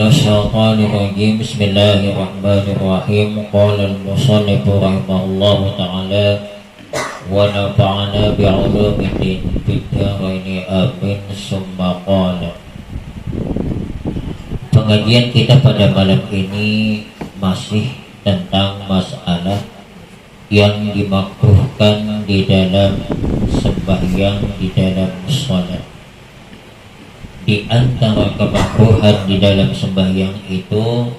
minasyaitonirrajim. Bismillahirrahmanirrahim. Qala al-musannif rahimahullahu ta'ala wa nafa'ana bi'ulumiddin fid dharain amin. Summa qala. Pengajian kita pada malam ini masih tentang masalah yang dimakruhkan di dalam sembahyang, di dalam salat. Di antara kemakruhan di dalam sembahyang itu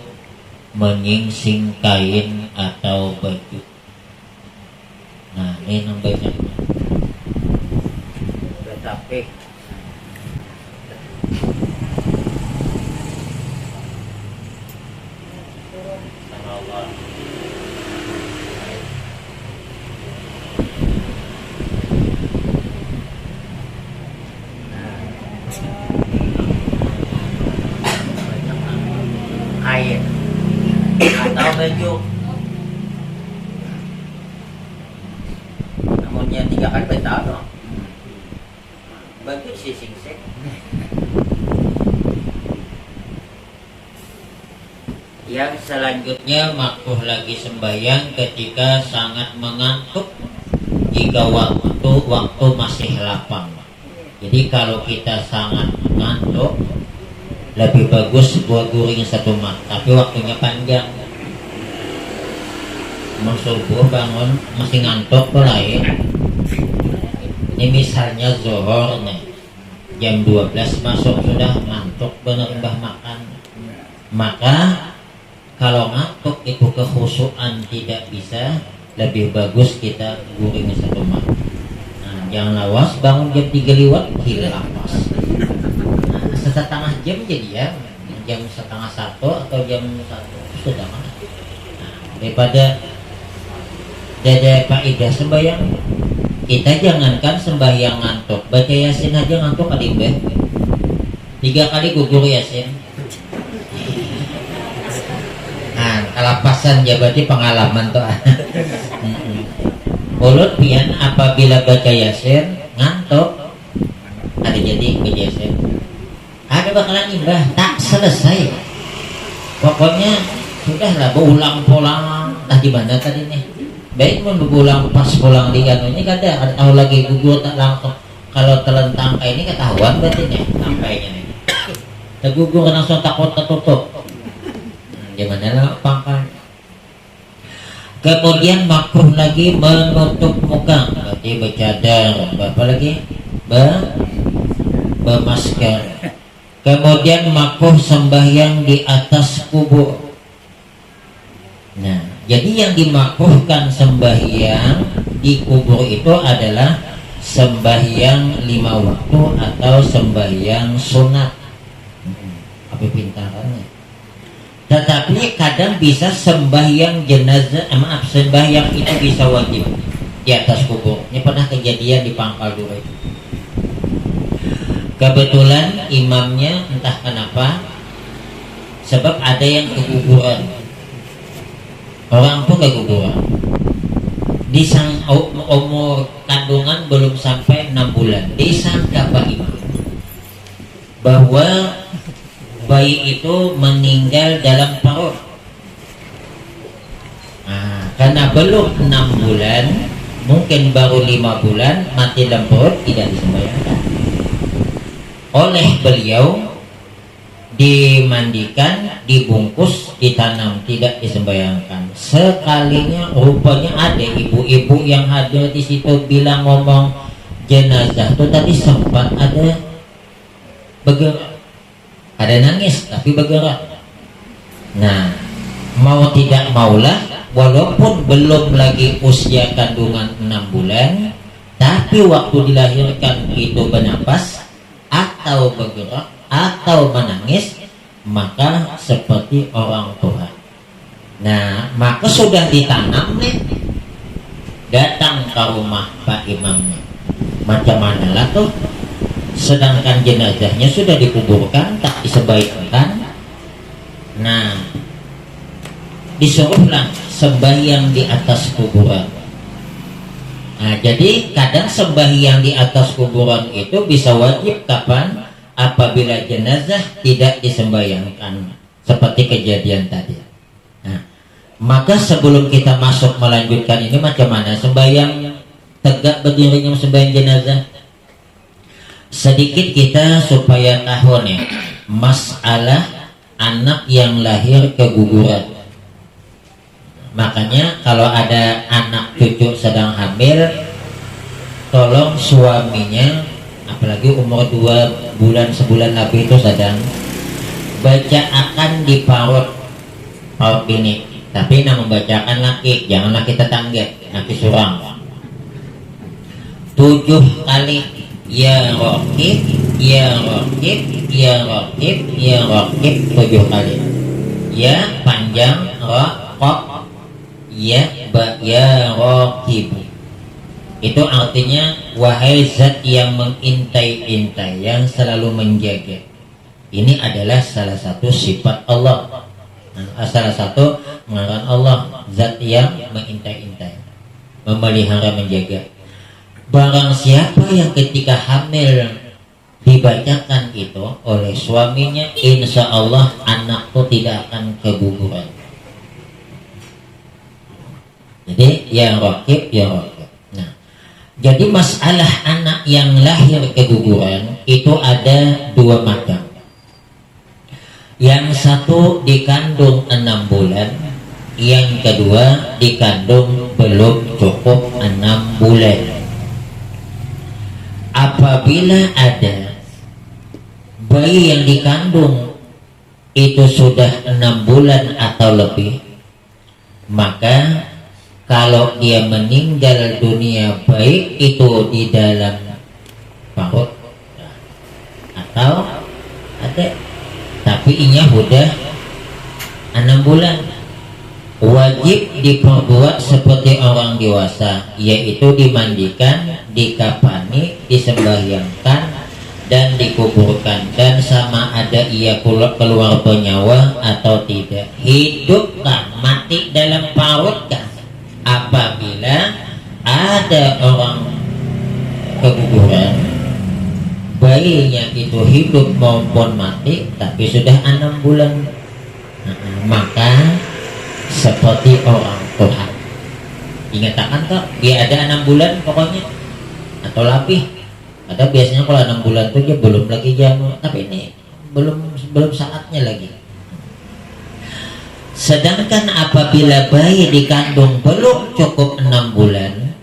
menyingsing kain atau baju. Nah, ini namanya. Tetapi kain atau baju. Namunnya 3 kali betal no? Baju si singsek. Yang selanjutnya makruh lagi sembahyang ketika sangat mengantuk jika waktu masih lapang. Jadi kalau kita sangat mengantuk, lebih bagus buat guring 1 mat, tapi waktunya panjang. Mau subuh bangun masih ngantuk lain. Ini misalnya zuhur nih, jam 12 masuk sudah ngantuk bener mbah makan. Maka kalau ngantuk itu kekhusyuan tidak bisa, lebih bagus kita guring 1 mat. Nah, jangan lawas bangun jam 3 lewat hilang pas. Setengah jam jadi ya, jam 12:30 atau jam 1 sudah mana. Nah, daripada faedah sembahyang, kita jangankan sembahyang ngantuk, baca yasin aja ngantuk kali mbah. 3 kali gugur yasin. Nah, kalapasan ya berarti pengalaman tuh. Mulut pian apabila baca yasin ngantuk, ada jadi ke yasin. Ada bakalan imbah tak selesai. Pokoknya sudahlah berulang-ulang. Entah di mana tadi nih. Baik mau berulang pas pulang di anunya kada tahu lagi gugur tak langsung. Kalau telentang kayak ini ketahuan berarti nih sampainya nih. Tergugur langsung takut tertutup. Gimana lah pangkal. Kemudian makruh lagi menutup muka. Berarti bercadar. Apa lagi? Bermasker. Kemudian makruh sembahyang di atas kubur. Nah, jadi yang dimakruhkan sembahyang di kubur itu adalah sembahyang 5 waktu atau sembahyang sunat. Apa pintarannya? Tetapi kadang bisa sembahyang jenazah, sembahyang itu bisa wajib di atas kubur. Ini pernah kejadian di Pangkal Dura itu. Kebetulan imamnya entah kenapa, sebab ada yang keguguran, orang pun keguguran. Umur kandungan belum sampai 6 bulan. Disangka Pak Imam bahwa bayi itu meninggal dalam perut. Nah, karena belum 6 bulan, mungkin baru 5 bulan mati dalam perut, tidak disembahyangkan. Oleh beliau dimandikan, dibungkus, ditanam, tidak disembayangkan. Sekalinya rupanya ada ibu-ibu yang hadir di situ bilang ngomong jenazah itu tadi sempat ada bergerak, ada nangis tapi bergerak. Nah, mau tidak maulah, walaupun belum lagi usia kandungan 6 bulan, tapi waktu dilahirkan itu bernapas atau bergerak atau menangis, maka seperti orang tua. Nah, maka sudah ditanam nih, datang ke rumah Pak Imamnya. Macam mana lah tuh? Sedangkan jenazahnya sudah dikuburkan, tak disembahyangkan. Nah, disuruhlah sembahyang di atas kuburan. Nah, jadi kadang sembahyang di atas kuburan itu bisa wajib kapan? Apabila jenazah tidak disembahyangkan. seperti kejadian tadi. Nah, maka sebelum kita masuk melanjutkan ini, macam mana sembahyang tegak berdirinya sembahyang jenazah, sedikit kita supaya tahu nih masalah anak yang lahir keguguran. Makanya kalau ada anak cucu sedang hamil, tolong suaminya, apalagi umur 2 bulan sebulan lebih itu sedang, baca akan di paut ini. Tapi nak membacakan laki, jangan laki tetangga, laki surang. 7 kali ya Raqib, ya Raqib, ya Raqib, ya Raqib 7 kali. Ya panjang Raqib, ya ba ya Raqib. Itu artinya wahai zat yang mengintai-intai, yang selalu menjaga. Ini adalah salah satu sifat Allah. Salah satu pengaruh Allah, zat yang mengintai-intai, memelihara, menjaga. Barang siapa yang ketika hamil dibacakan itu oleh suaminya, insya Allah anak itu tidak akan keguguran. Jadi ya Raqib, ya Raqib. Nah, jadi masalah anak yang lahir keguguran itu ada 2 macam. Yang satu dikandung 6 bulan, yang kedua dikandung belum cukup 6 bulan. Apabila ada bayi yang dikandung itu sudah 6 bulan atau lebih, maka kalau dia meninggal dunia, baik itu di dalam perut atau ada, tapi inya sudah 6 bulan, wajib diperbuat seperti orang dewasa, yaitu dimandikan, dikafani, disembahyangkan, dan dikuburkan. Dan sama ada ia keluar bernyawa atau tidak, hidupkah, mati dalam parutkah. Apabila ada orang keguguran, bayinya itu hidup maupun mati, tapi sudah 6 bulan, maka seperti orang Tuhan. Ingatakan kok dia ada 6 bulan pokoknya atau lebih. Ada biasanya kalau 6 bulan itu dia belum lagi jamu, tapi ini belum saatnya lagi. Sedangkan apabila bayi dikandung belum cukup 6 bulan,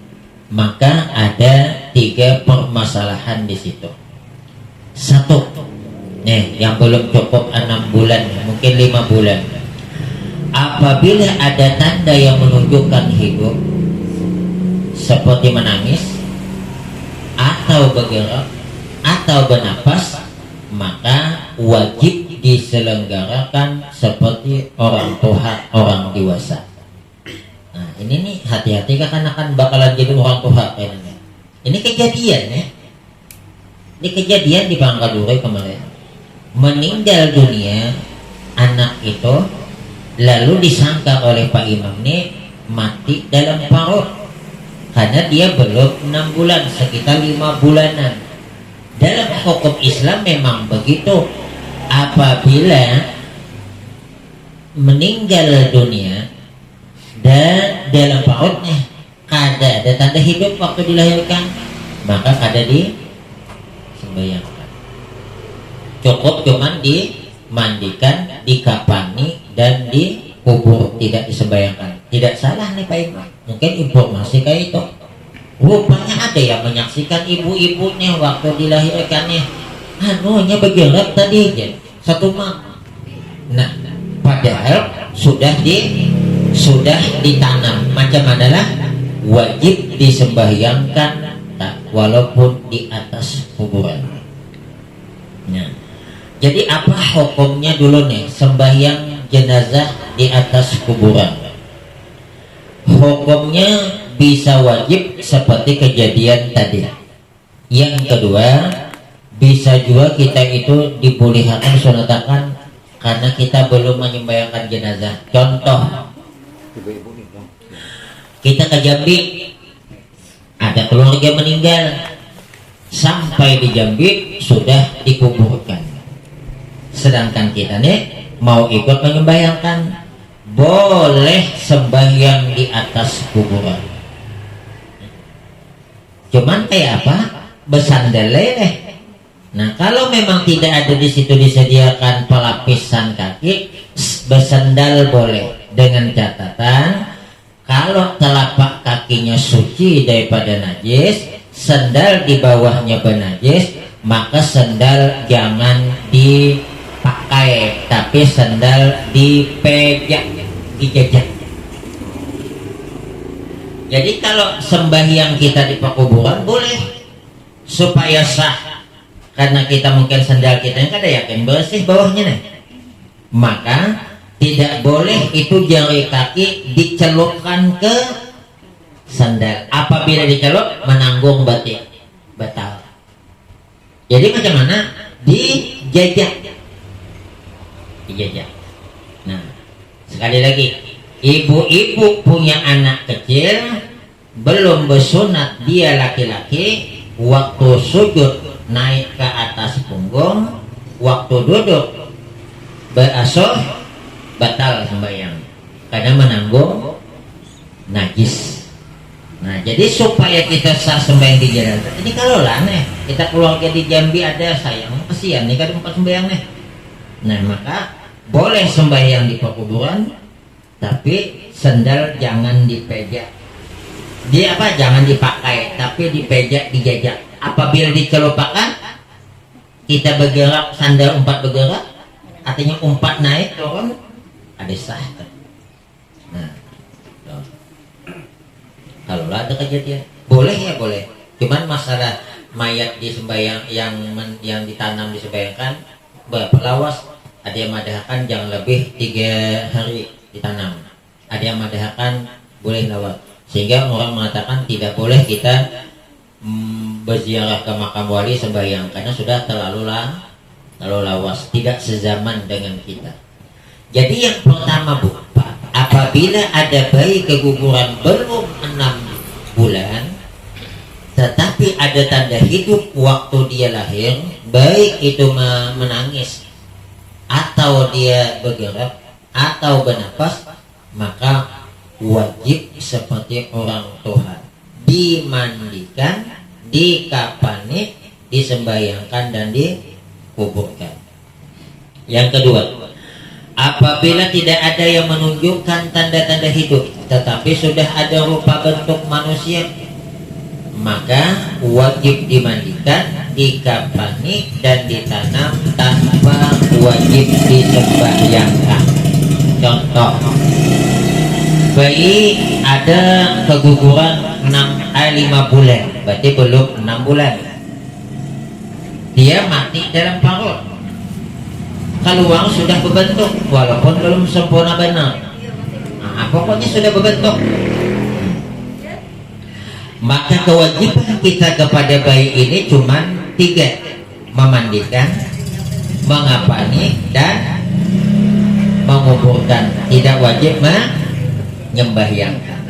maka ada 3 permasalahan di situ. Satu, yang belum cukup 6 bulan, mungkin 5 bulan. Apabila ada tanda yang menunjukkan hidup, seperti menangis, atau bergerak, atau bernapas, maka wajib diselenggarakan seperti orang tua, orang dewasa. Nah, ini nih hati-hati karena kan bakalan jadi orang tua kayaknya. Ini kejadian ya. Ini kejadian di Bangkadurai kemarin. Meninggal dunia anak itu, lalu disangka oleh Pak Imam ini mati dalam parut karena dia belum 6 bulan, sekitar 5 bulanan. Dalam hukum Islam memang begitu. Apabila meninggal dunia dan dalam parutnya ada tanda hidup waktu dilahirkan, maka ada disembahyangkan. Cukup cuman dimandikan, dikafani, dan dikubur, tidak disembahyangkan. Tidak salah nih Pak Imam. Mungkin informasi kayak itu. Rupanya ada yang menyaksikan ibu-ibunya waktu dilahirkannya. Anunya bergerak tadi aja, satu malam. Nah, padahal sudah ditanam. Macam manalah wajib disembahyangkan walaupun di atas kuburan. Nah, jadi apa hukumnya dulu nih sembahyang jenazah di atas kuburan? Hukumnya bisa wajib seperti kejadian tadi. Yang kedua, bisa juga kita itu dibolehkan sunatakan karena kita belum menyembahyangkan jenazah. Contoh, kita ke Jambi, ada keluarga meninggal, sampai di Jambi sudah dikuburkan. Sedangkan kita nih mau ikut menyembahyangkan, boleh sembahyang di atas kuburan. Cuman kayak apa? Bersandal leleh. Nah, kalau memang tidak ada di situ disediakan pelapisan kaki, bersandal boleh, dengan catatan kalau telapak kakinya suci daripada najis, sandal di bawahnya bernajis, maka sandal jangan dipakai, tapi sandal dipegang, dijajak. Jadi kalau sembahyang kita di pekuburan boleh, supaya sah, karena kita mungkin sandal kita yang kada yakin bersih bawahnya nih, maka tidak boleh itu jari kaki dicelupkan ke sandal. Apabila dicelup menanggung batik batal. Jadi macam mana? Dijajak. Nah, sekali lagi, ibu-ibu punya anak kecil belum bersunat, dia laki-laki, waktu sujud naik ke atas punggung, waktu duduk berasuh batal sembahyang karena menanggung najis. Nah, jadi supaya kita sah sembahyang di jalan, ini kalau lah nih kita keluarga di Jambi ada sayang kasihan nih kada tempat sembahyang nih. Nah, maka boleh sembahyang di pekuburan, tapi sandal jangan dipejak. Dia apa? Jangan dipakai, tapi dipejak, dijajak. Apabila dicelupkan, kita bergerak, sandal umpat bergerak, artinya umpat naik turun, ada sah. Nah, kalau ada kejadian, boleh ya boleh. Cuman masalah mayat disembayang yang ditanam disembayangkan berapa lawas? Ada yang madahkan jangan lebih 3 hari ditanam. Ada yang madahkan boleh lawas. Sehingga orang mengatakan tidak boleh kita berziarah ke makam wali sembahyang karena sudah terlalu lawas, tidak sezaman dengan kita. Jadi yang pertama Bu, apabila ada bayi keguguran belum 6 bulan tetapi ada tanda hidup waktu dia lahir, baik itu menangis atau dia bergerak atau bernapas, maka wajib seperti orang tua dimandikan, dikapani, disembayangkan dan dikuburkan. Yang kedua, apabila tidak ada yang menunjukkan tanda-tanda hidup tetapi sudah ada rupa bentuk manusia, maka wajib dimandikan, dikapani dan ditanam tanpa wajib disembahyangkan. Contoh, bayi ada keguguran 5 bulan, berarti belum 6 bulan, dia mati dalam parut, keluar sudah berbentuk walaupun belum sempurna benar. Nah, pokoknya sudah berbentuk, maka kewajiban kita kepada bayi ini cuma 3: memandikan, mengapani dan menguburkan. Tidak wajib menyembahyangkan.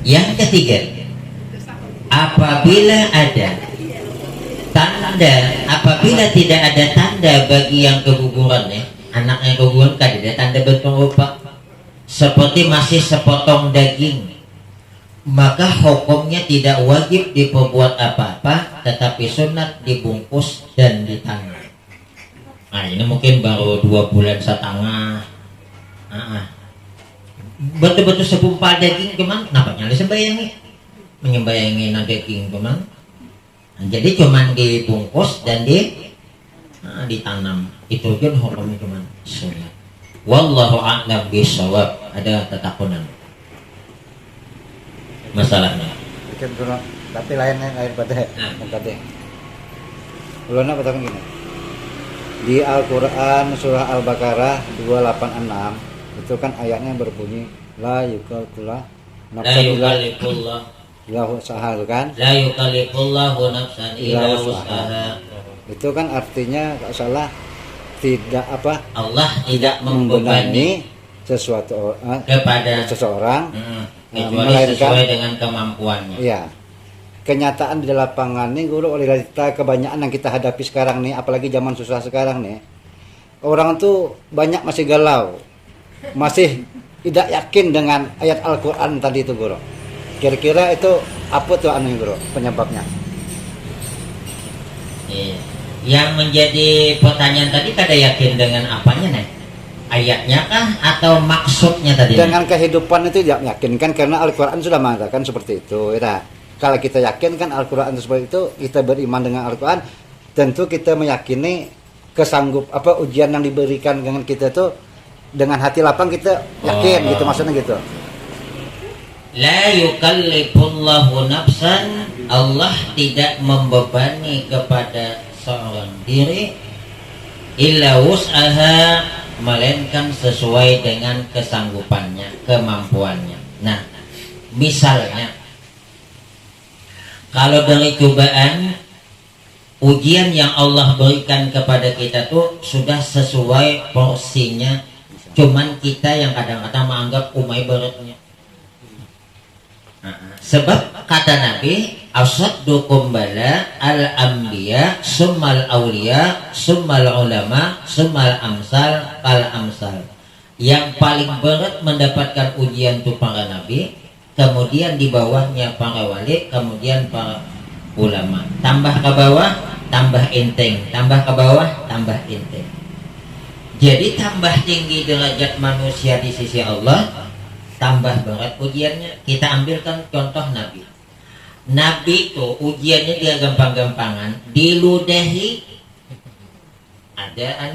Yang ketiga, apabila tidak ada tanda bagi yang keguguran, anak yang keguguran kan ada tanda bentuk rupa seperti masih sepotong daging, maka hukumnya tidak wajib diperbuat apa-apa, tetapi sunat dibungkus dan ditanam. Nah, ini mungkin baru 2 bulan setengah, betul-betul segumpal daging, cuman kenapa nyali sembayangi menyembayangi daging cuman. Nah, jadi cuman dibungkus dan ditanam, itu kan hukumnya cuman sunat. Wallahu a'lam bishawab. Ada tetakunan masalahnya. Tapi lain pada tadi. Ulana katakan gini. Di Al-Qur'an surah Al-Baqarah 286 itu kan ayatnya berbunyi la yukalkullah usaha kan? La yukallifullahu nafsan illa wus'aha. Itu kan artinya kalau salah tidak apa? Allah tidak membebani sesuatu kepada seseorang kecuali sesuai dengan kemampuannya. Iya. Kenyataan di lapangan nih guru oleh kita kebanyakan yang kita hadapi sekarang nih, apalagi zaman susah sekarang nih. orang tuh banyak masih galau, masih tidak yakin dengan ayat Al-Quran tadi itu Guru. Kira-kira itu apa tuh Guru penyebabnya? Yang menjadi pertanyaan tadi kada yakin dengan apanya nih? Ayatnya kah atau maksudnya tadi? Dengan kehidupan itu tidak meyakinkan karena Al-Quran sudah mengatakan seperti itu. Ya. Kalau kita yakin kan Al-Quran seperti itu, kita beriman dengan Al-Quran, tentu kita meyakini kesanggup ujian yang diberikan dengan kita itu dengan hati lapang kita yakin gitu maksudnya gitu. La yukallifullahu nafsan, Allah tidak membebani kepada seorang diri illa wus'aha, melainkan sesuai dengan kesanggupannya, kemampuannya. Nah, misalnya kalau dari cobaan, ujian yang Allah berikan kepada kita tuh sudah sesuai porsinya, cuman kita yang kadang-kadang menganggap umay beratnya. Sebab kata Nabi, asaddukum bala al-anbiya summal awliya summal ulama summal amsal al amsal. Yang paling berat mendapatkan ujian itu para nabi, kemudian di bawahnya para wali, kemudian para ulama. Tambah ke bawah, tambah enteng, tambah ke bawah, tambah enteng. Jadi tambah tinggi derajat manusia di sisi Allah, tambah berat ujiannya. Kita ambilkan contoh Nabi. Nabi itu ujiannya dia gampang-gampangan, diludahi. Ada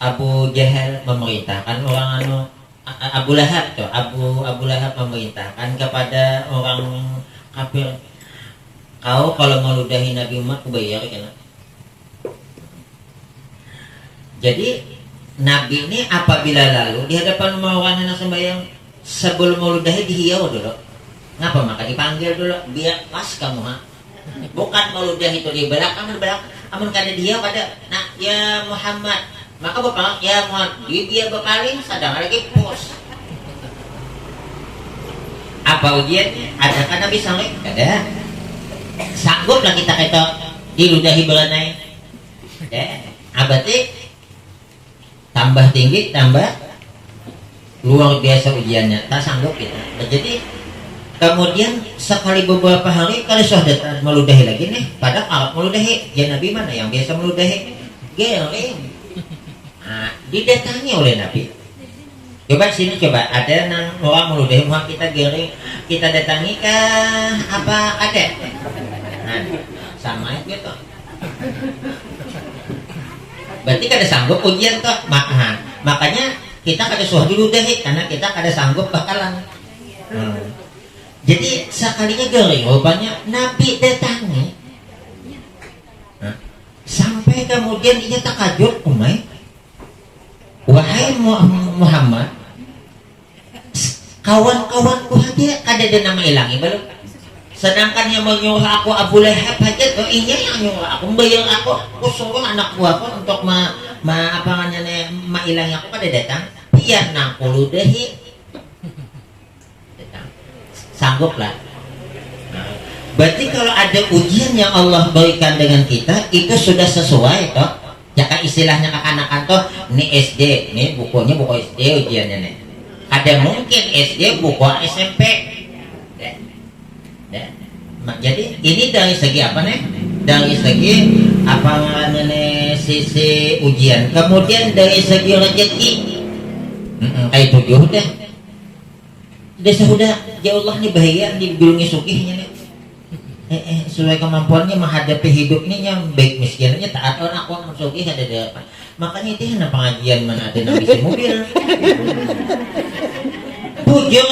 Abu Jahal memerintahkan orang Abu Lahab tuh, Abu Lahab memerintahkan kepada orang kafir, kau kalau meludahi Nabi Muhammad aku bayar kan. Jadi Nabi ini apabila lalu di hadapan orang anak sembahyang, sebelum meludahi dihiau dulu. Ngapa? Maka dipanggil dulu, biar pas kamu ha. Bukan meludahi itu di belakang, amun kada dihiau kada. Nah, ya Muhammad, maka bapak ya Muhammad, dia berpaling sadang lagi pos. Apa ujiannya? Adakah Nabi saleh? Kada. Sangguplah kita diludahi belanai. Abati tambah tinggi, tambah luar biasa ujiannya, tak sanggup kita. Jadi kemudian sekali beberapa hari kali sudah meludahi lagi nih, pada alat meludahi. Ya Nabi mana yang biasa meludahi? Gering. Nah, didatangi oleh Nabi. Coba sini coba, ada orang meludahi Muhammad, kita gering, kita datangi kah apa ada? Nah, sama gitu. Berarti kada sanggup ujian toh, makanya kita kada suah diludahi karena kita kada sanggup bakalan. Jadi sekalinya gering, rupanya Nabi datangi, sampai kemudian ia takajub, umay, wahai Muhammad, kawan-kawanku hati kada ada nama ilangi belum. Sedangkan yang menyuruh aku Abu Lahab aja tuh, iya yang nyuruh aku, membayar aku suruh anak buahku untuk ilangi aku pada datang, biar nangkulu dehi, datang, sanggup lah. Nah, berarti kalau ada ujian yang Allah berikan dengan kita, itu sudah sesuai toh. Jika istilahnya anak-anak toh, ini SD, ini bukunya buku SD ujiannya nih. Ada mungkin SD buku SMP. Jadi ini dari segi apa nih? Dari segi apa nih sisi ujian. Kemudian dari segi rezeki, kayak tujuh deh. Desa sudah ya Allah nih bahaya dibilungi sukihnya nih. Sesuai kemampuannya menghadapi hidup ini yang baik miskinnya taat orang aku sukih ada di apa. Makanya itu hendak pengajian mana ada nabi si mobil. Tujuh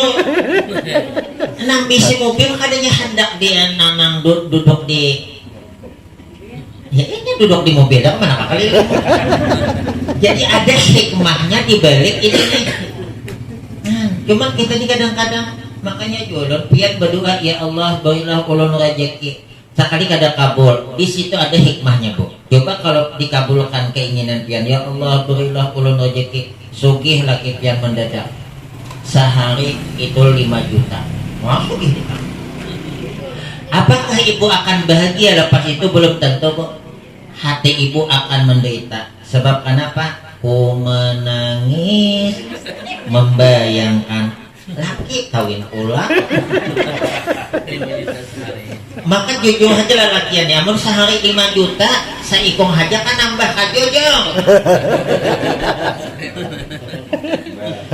nang bisi mobil kadanya hendak dia nang duduk di, ya ini duduk di mobil dah mana kali. Jadi ada hikmahnya di balik ini nih. Cuman kita nih kadang-kadang makanya jualan pian berdoa, ya Allah berilah ulun rezeki. Sekali kada kabul, di situ ada hikmahnya bu. Coba kalau dikabulkan keinginan pian, ya Allah berilah ulun rezeki, sugih lagi pian mendadak. Sehari itu 5 juta. Masuk ini. Apakah ibu akan bahagia lepas itu? Belum tentu bu. Hati ibu akan menderita. Sebab kenapa? Ku menangis membayangkan laki kawin ulang. Maka jujur aja lah lakiannya, amun sehari 5 juta, saikong aja kan nambah aja jong.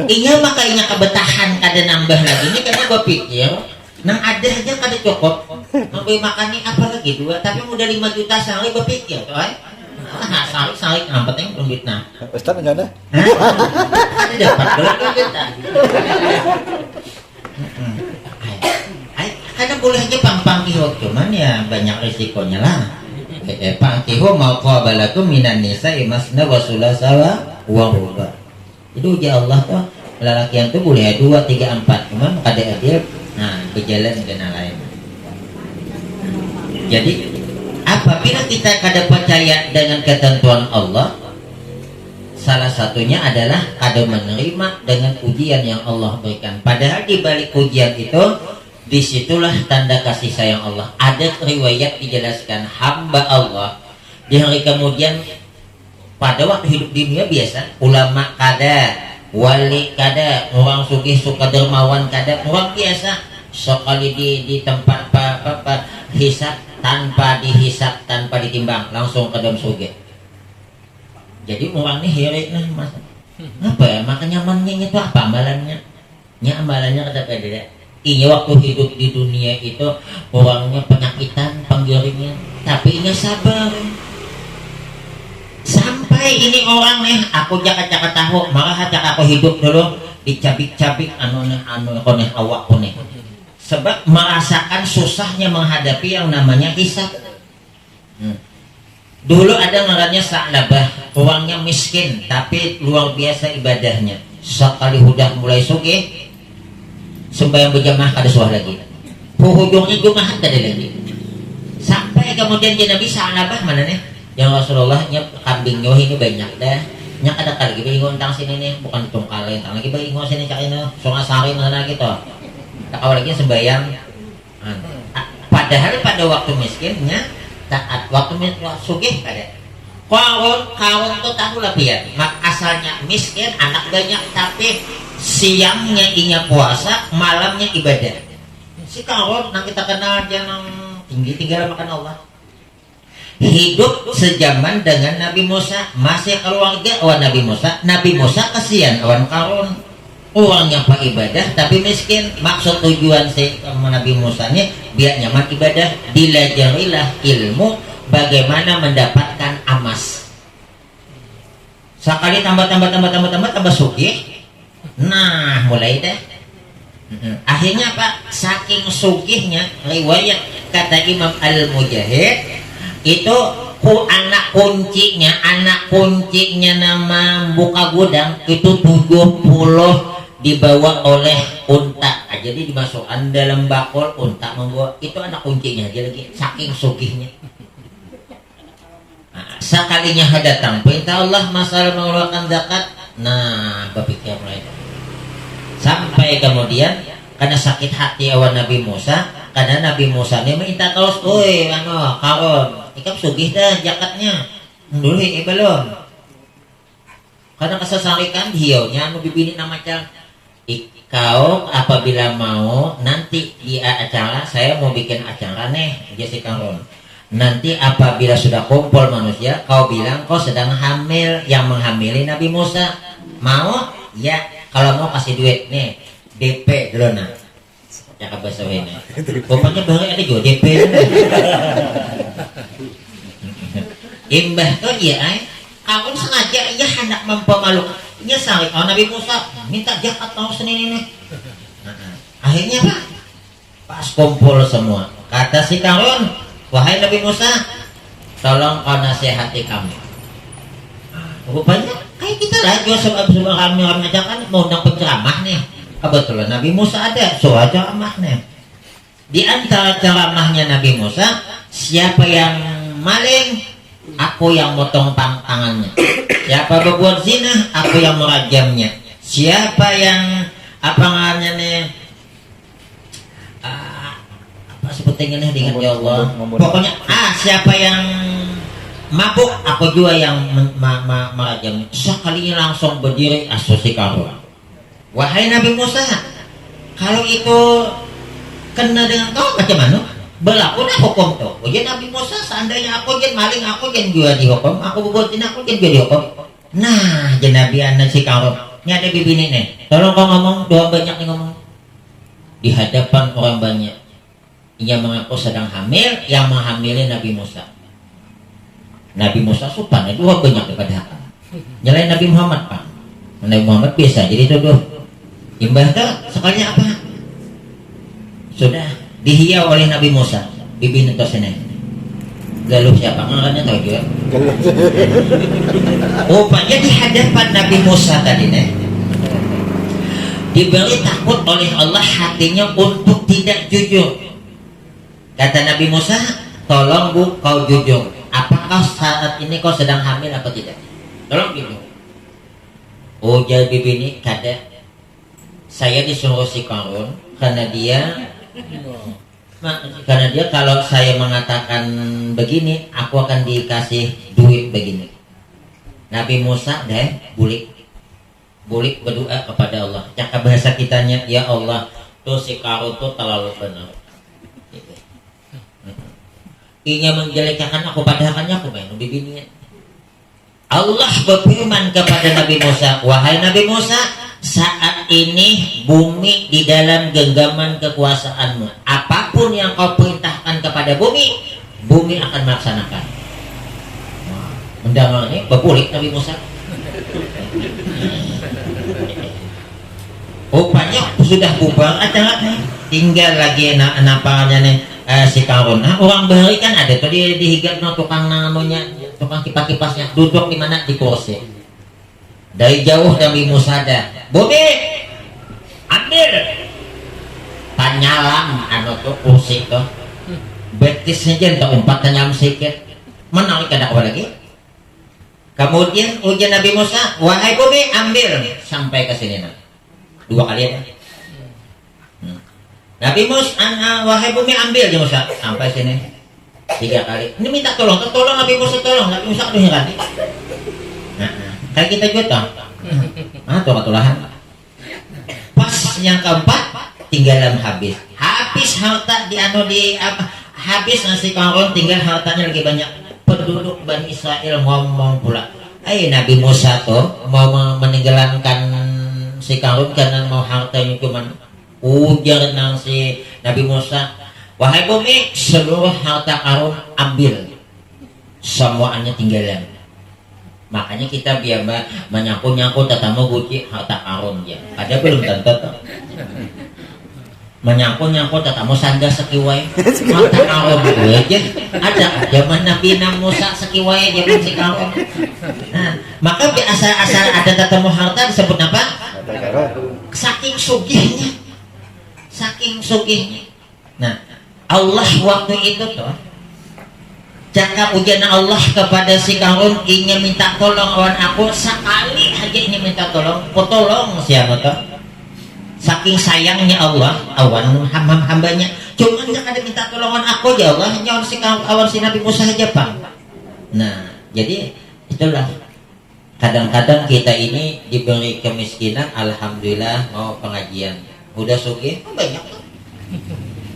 Inya makanya kebetahan kada nambah lagi ini karena gua pikir nang ada aja kada cukup. Nambah makan nih apa lagi 2, tapi udah 5 juta sehari berpikir tuh ay. Sehari ngampet yang duit nah. Ustaz enggak ada? Ada dapat berapa juta? Karena boleh aja pang kiho, cuman ya banyak risikonya lah. Pang kiho mau qabalakum minan nisa imasna wa sulasawa wa ruba. Itu uji Allah tuh lelakian tuh boleh 2, 3, 4, cuman kada adil. Nah, berjalan dengan lain. Jadi apabila kita kada percaya dengan ketentuan Allah, salah satunya adalah kada menerima dengan ujian yang Allah berikan. Padahal di balik ujian itu, disitulah tanda kasih sayang Allah. Ada riwayat dijelaskan hamba Allah di hari kemudian pada waktu hidup di dunia biasa, ulama kada, wali kada, orang sugih suka dermawan kada, orang biasa sekali di tempat hisab tanpa dihisap, tanpa ditimbang, langsung ke dalam surga. Jadi orang ini hirik nih mas. Apa ya? Makanya nyamannya itu apa amalannya? Amalannya kata beda. Iya waktu hidup di dunia itu orangnya penyakitan, penggiringan, tapi ini sabar. Sampai ini orang nih, aku jaga tahu, malah cak aku hidup dulu dicabik-cabik anu koneh awak koneh. Sebab merasakan susahnya menghadapi yang namanya hisab. Dulu ada ngarannya Sa'labah, orangnya miskin tapi luar biasa ibadahnya. Sekali udah mulai sugih, sembahyang berjamaah kada suah lagi. Penghujungnya Jumat kada lagi. Sampai kemudian dia Nabi Sa'labah mana nih? Yang Rasulullahnya kambing nyoh ini banyak dah. Nya kada kali bingung tentang sini nih, bukan tungkale tentang lagi bingung sini cak ini, songasari mana gitu. Tak awalnya sembahyang. Padahal pada waktu miskinnya taat, waktu sugih kada. Kawon tuh tahu lah biar. Mak asalnya miskin, anak banyak tapi siangnya inya puasa, malamnya ibadah. Si kawon nang kita kenal jangan tinggi makan Allah. Hidup sejaman dengan Nabi Musa, masih keluarga awan Nabi Musa. Nabi Musa kasihan awan kawon. Orangnya pak ibadah tapi miskin. Maksud tujuan si Nabi Musa ini biar nyaman ibadah, dilajarilah ilmu bagaimana mendapatkan amas. Sekali tambah sugih. Nah mulai deh. Akhirnya pak saking sugihnya, riwayat kata Imam Al-Mujahid itu anak kuncinya nama buka gudang itu 70 dibawa oleh unta. Jadi dimasukkan dalam bakul, unta membawa. Itu anak kuncinya aja lagi, saking sugihnya. Nah, sekalinya datang perintah Allah masalah mengeluarkan zakat, nah berpikir mulai. Sampai kemudian karena sakit hati awan Nabi Musa, karena Nabi Musa ini minta terus, oi kawan ikap sugih dah zakatnya dulu belum. Karena kesesarikan hiaunya anu bibini nama macam kau apabila mau nanti di acara saya mau bikin acara nih Jessica Ron. Nanti apabila sudah kumpul manusia kau bilang kau sedang hamil, yang menghamili Nabi Musa. Mau? Ya, kalau mau kasih duit nih DP dulu nah. Cakap bahasa ini. Pokoknya baru ada juga DP. Imbah tuh ya kau sengaja ya hendak mempemalukan. Nya sari kalau Nabi Musa minta zakat tahun Senin ini. Akhirnya pak pas kumpul semua kata si Karun, wahai Nabi Musa tolong kau nasihati kami. Rupanya kayak kita lah juga sebab kami aja kan mau undang penceramah nih. Kebetulan Nabi Musa ada soal ceramah nih. Di antara ceramahnya Nabi Musa, siapa yang maling aku yang motong tangannya. Siapa berbuat zina, aku yang merajamnya. Siapa yang apa namanya nih? Apa sebutnya nih dengan ya Allah. Pokoknya siapa yang mabuk, aku juga yang merajam. Sekalinya langsung berdiri si Karun. Wahai Nabi Musa, kalau itu kena dengan kau macam mana? Berlaku dah hukum tu. Ujian Nabi Musa, seandainya aku jen maling, aku jen juga dihukum, aku berbuatin aku jen juga dihukum. Nah, jen Nabi anak si Karun, ini ada bibi ni. Tolong kau ngomong, doa banyak nih ngomong. Di hadapan orang banyak, ia mengaku sedang hamil, yang menghamili Nabi Musa. Nabi Musa sopan, dua banyak daripada hak. Nyalain Nabi Muhammad pak. Nabi Muhammad biasa, jadi tuduh. Imbah tu sekalinya apa? Sudah dihiau oleh Nabi Musa. Bibi nentos ini. Galuh siapa? Ngaranya tahu juga. Rupanya di hadapan Nabi Musa tadi nih, diberi takut oleh Allah hatinya untuk tidak jujur. Kata Nabi Musa, tolong bu kau jujur. Apakah saat ini kau sedang hamil atau tidak? Tolong jujur. Oh jadi bibi ini kada. Saya disuruh si Karun karena dia kalau saya mengatakan begini, aku akan dikasih duit begini. Nabi Musa deh bulik berdoa kepada Allah. Cakap bahasa kitanya, ya Allah, tuh si Karun tuh terlalu benar. Ia menjelekkan aku padahal aku main bibininya. Allah berfirman kepada Nabi Musa, wahai Nabi Musa, saat ini bumi di dalam genggaman kekuasaanmu. Apapun yang kau perintahkan kepada bumi, bumi akan melaksanakan. Mendengar ini berpulik Nabi Musa. Rupanya sudah bubar acara, tinggal lagi nampaknya nih si Karun. Orang bahari kan ada tuh dia dihigat tukang namanya, tukang kipas-kipasnya duduk di mana, di kursi. Dari jauh Nabi Musa ada, bumi ambil tanyalam anu tuh kursi tuh betisnya aja umpat tanyam sedikit menarik ada apa lagi. Kemudian ujian Nabi Musa, wahai bumi ambil sampai ke sini dua kali ya. Nabi Musa, wahai bumi ambil ya Musa sampai sini tiga kali. Ini minta tolong Nabi Musa tolong. Nabi Musa aduh heran. Kayak kita juga tolahan. Pas yang keempat tinggalan habis harta habis nasi Karun, tinggal hartanya lagi banyak. Penduduk Bani Israel ngomong pula, Nabi Musa tuh mau meninggalkan si Karun karena mau hartanya cuman. Ujar nang si Nabi Musa, wahai bumi, seluruh harta Karun ambil, semuanya tinggalan. Makanya kita biar menyangkut tetamu guci harta Karun ya. Ada belum tentu tuh. Menyangkut tetamu sanda sekiwai harta Karun aja. Ada zaman Nabi Musa sekiwai zaman si Karun. Nah, maka asal ada tetamu harta disebut apa? Saking sugihnya. Nah, Allah waktu itu tuh cakap ujian Allah kepada si Karun, ingin minta tolong awan aku sekali aja, ini minta tolong, tolong siapa tuh? Saking sayangnya Allah awan hambanya, cuman jangan ada minta tolongan aku ya Allah, hanya awan si Nabi Musa saja bang. Nah, jadi itulah kadang-kadang kita ini diberi kemiskinan, alhamdulillah mau pengajian, udah sugih banyak tuh.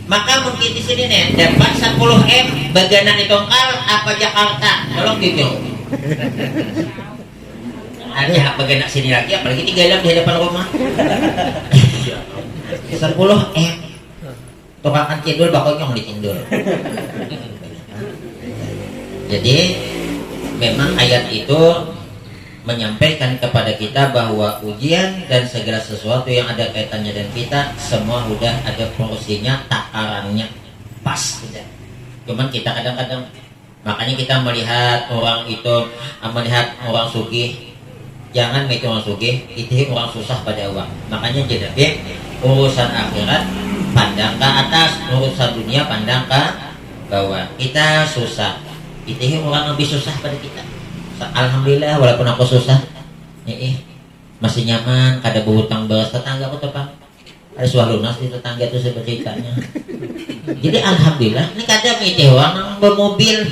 Maka mungkin di sini nih dapat 10 M bagaimana di Tongkal apa Jakarta, tolong gitu. Ada bagaimana sini lagi, apalagi 3 jam di hadapan rumah. 10 M tukang cendol bakal nyong di cendol. Jadi memang ayat itu menyampaikan kepada kita bahwa ujian dan segala sesuatu yang ada kaitannya dengan kita semua udah ada porsinya, takarannya pas tidak. Cuman kita kadang-kadang, makanya kita melihat orang sugih, jangan itu orang sugih, itu orang susah pada uang. Makanya jadi urusan akhirat pandang ke atas, urusan dunia pandang ke bawah. Kita susah, itu orang lebih susah pada kita. Alhamdulillah walaupun aku susah masih nyaman, kada berhutang beras tetangga aku tuh Pak, ada suah lunas di tetangga itu ceritanya. Jadi alhamdulillah ini kada mitih orang bermobil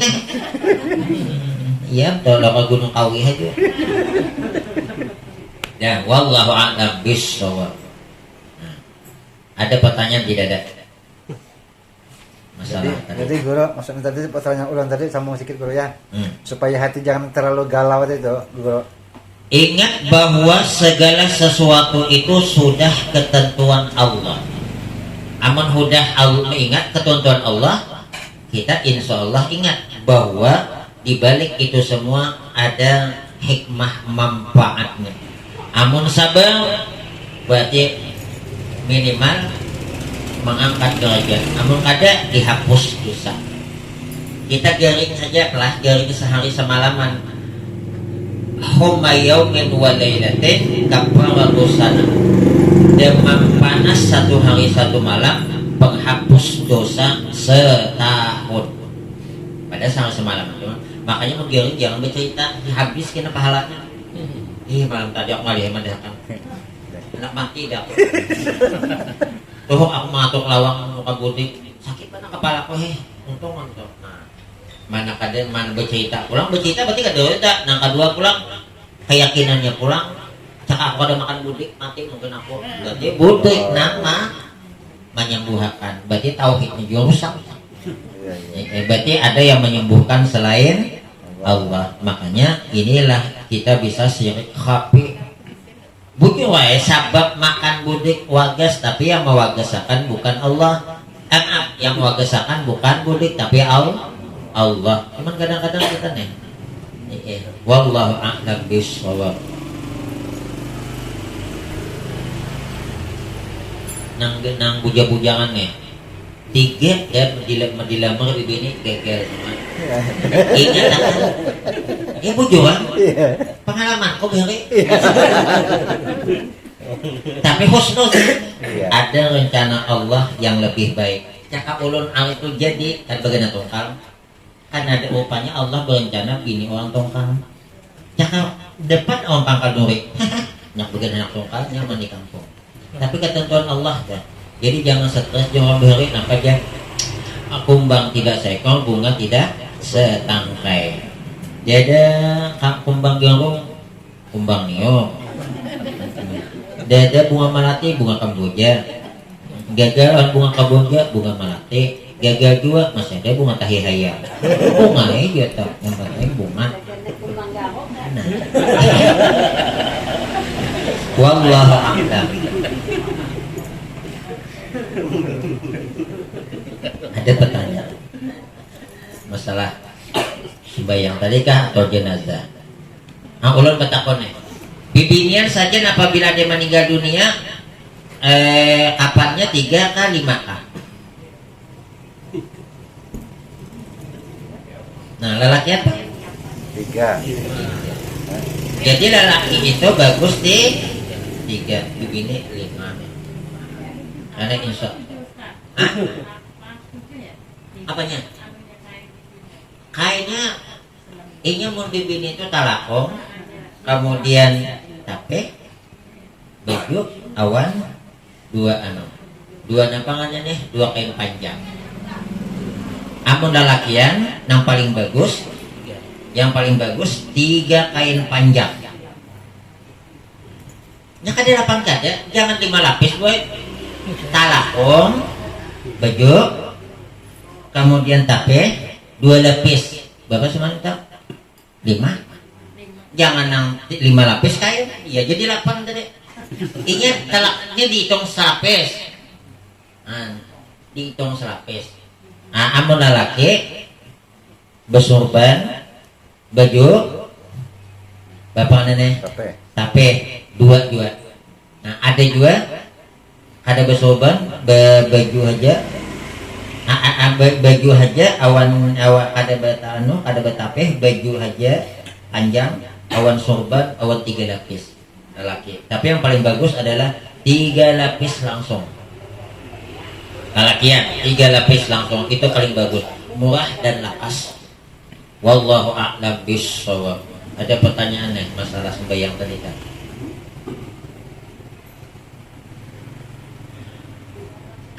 Iya, tolong ke Gunung Kawi aja. Ya, wallahu a'lam bishawab. Ada pertanyaan tidak ada? Masalah tadi. Jadi guru, maksudnya tadi pertanyaan ulang tadi sambung sedikit guru ya. Supaya hati jangan terlalu galau itu guru. Ingat bahwa segala sesuatu itu sudah ketentuan Allah. Amun sudah Allah ingat ketentuan Allah, kita insya Allah ingat bahwa di balik itu semua ada hikmah manfaatnya. Amun sabar berarti minimal mengangkat derajat. Amun kada dihapus dosa. Kita garing saja lah, garing sehari semalaman. Humma yaumin wa lailatin kafaratu sana. Demam panas satu hari satu malam penghapus dosa setahun. Pada sehari semalam. Makanya menggiring jangan bercerita habis kena pahalanya. Malam tadi aku ngalih mendahkan. Enak mati dah. Tuh aku matuk lawang muka butik sakit mana kepala aku untung mantap. Nah, mana kadang mana bercerita pulang bercerita berarti kada cerita. Nah kedua pulang keyakinannya pulang. Cak aku ada makan budik mati mungkin aku. Berarti budik nama menyembuhkan. Berarti tauhidnya juga rusak. Berarti ada yang menyembuhkan selain Allah. Makanya inilah kita bisa syirik khafi. Bukan wae sabab makan budik wagas tapi yang mewagasakan bukan Allah. Yang mewagasakan bukan budik tapi Allah. Cuman kadang-kadang kita nih. Wallahu a'lam bishawab. Nang buja-bujangan nih. 3 ya dilamar bibini gagal semua. Ingat kan? Ya bujuan. Pengalaman kok beri. Tapi husnul ada rencana Allah yang lebih baik. Cakap ulun al itu jadi kan bagian tongkang. Kan ada rupanya Allah berencana bini orang tongkang. Cakap depan orang pangkal nuri. Nyak bagian anak tongkang nyaman di kampung. Tapi ketentuan Allah dah. Jadi jangan stres, jangan beri apa aja. Kumbang tidak seekor, bunga tidak setangkai. Dada kumbang gerung, kumbang niok. Dada bunga melati, bunga kamboja. Gagal bunga kamboja, bunga melati. Gagal juga masih ada bunga tahi hayam. Bunga aja tak, yang penting bunga. Nah. Wallahu a'lam. Ada pertanyaan masalah sembahyang tadi kah atau jenazah? Ulun bertakone. Bibinian saja apabila dia meninggal dunia kapannya 3 kah 5 kah? Nah lelaki apa? 3. Jadi lelaki itu bagus di 3, bibini 5. Karena insya apanya? Kayaknya ini mau bibini itu talakong, kemudian tape, baju, awan, 2 napangannya nih 2 kain panjang. Amun lalakian yang paling bagus, 3 kain panjang. Nya kada lapang kada, jangan 5 lapis boy. Talakong, baju, kemudian tape 2 lapis. Bapak semantap 5. Jangan nang 5 lapis kain. Ya jadi 8 tadi. Ingat talaknya dihitung selapis. Dihitung selapis. Amun lalaki bersorban, baju, bapak nenek tape 2. Nah ada juga ada bersorban, baju aja. Baju aja awan ada batano, ada batape, baju aja panjang, awan sorban, awan 3 lapis lelaki. Tapi yang paling bagus adalah 3 lapis langsung. Lelakian 3 lapis langsung itu paling bagus, murah dan lakas. Wallahu a'lam bishawab. Ada pertanyaan nih masalah sembahyang tadi kan?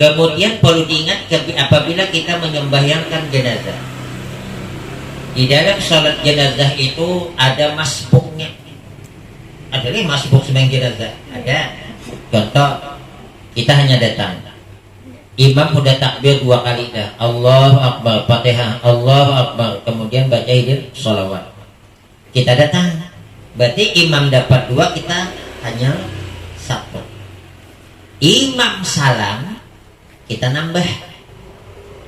Kemudian perlu diingat apabila kita menyembahyangkan jenazah. Di dalam sholat jenazah itu ada masbuknya. Ada nih masbuk sembahyang jenazah. Ada. Contoh, kita hanya datang. Imam udah takbir 2 kali dah. Allahu Akbar, Fatihah, Allahu Akbar. Kemudian baca hidin sholawat. Kita datang. Berarti imam dapat 2, kita hanya 1. Imam salam, kita nambah.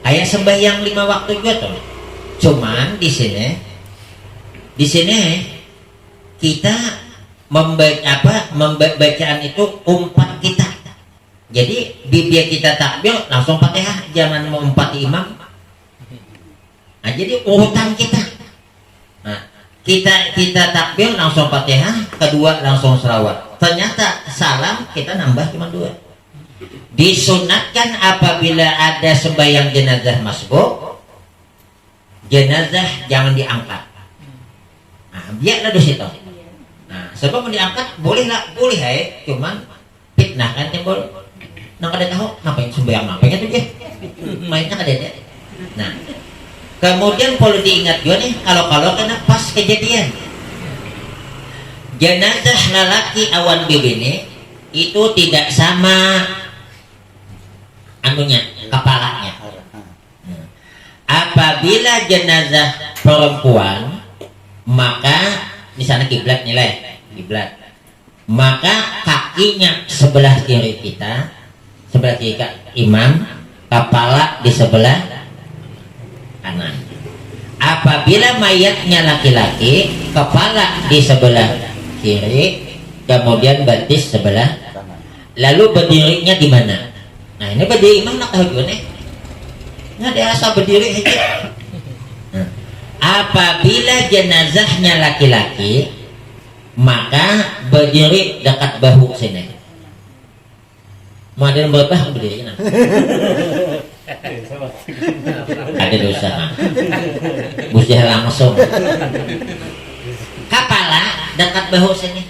Kayak sembahyang 5 waktu juga tuh. Cuman di sini kita bacaan itu umpat kita. Jadi bibir kita takbir langsung Fatihah, jangan mengumpati imam. Nah, jadi urutan kita. Nah, kita takbir langsung Fatihah, kedua langsung selawat. Ternyata salam kita nambah cuma 2. Disunatkan apabila ada sembahyang jenazah masbuk, jenazah jangan diangkat. Nah, biarlah di situ. Nah, sebab mau diangkat boleh cuman fitnah kan timbul. Nang kada tahu ngapain sembahyang ngapain itu dia. Mainnya kada ada. Nah, kemudian perlu diingat juga nih kalau kena pas kejadian. Jenazah lelaki awan bibini itu tidak sama anunya, kepalanya. Apabila jenazah perempuan, maka di sana kiblat nilai kiblat, maka kakinya sebelah kiri kita, sebelah kiri imam, kepala di sebelah kanan. Apabila mayatnya laki-laki, kepala di sebelah kiri, kemudian betis sebelah. Lalu berdirinya di mana? Nah, ini berdiri imam nak tahu juga nih. Nggak ada asal berdiri aja. Nah, apabila jenazahnya laki-laki, maka berdiri dekat bahu sini. Mau ada yang berapa berdiri? Nah. Ada dosa. Busnya langsung. Kepala dekat bahu sini.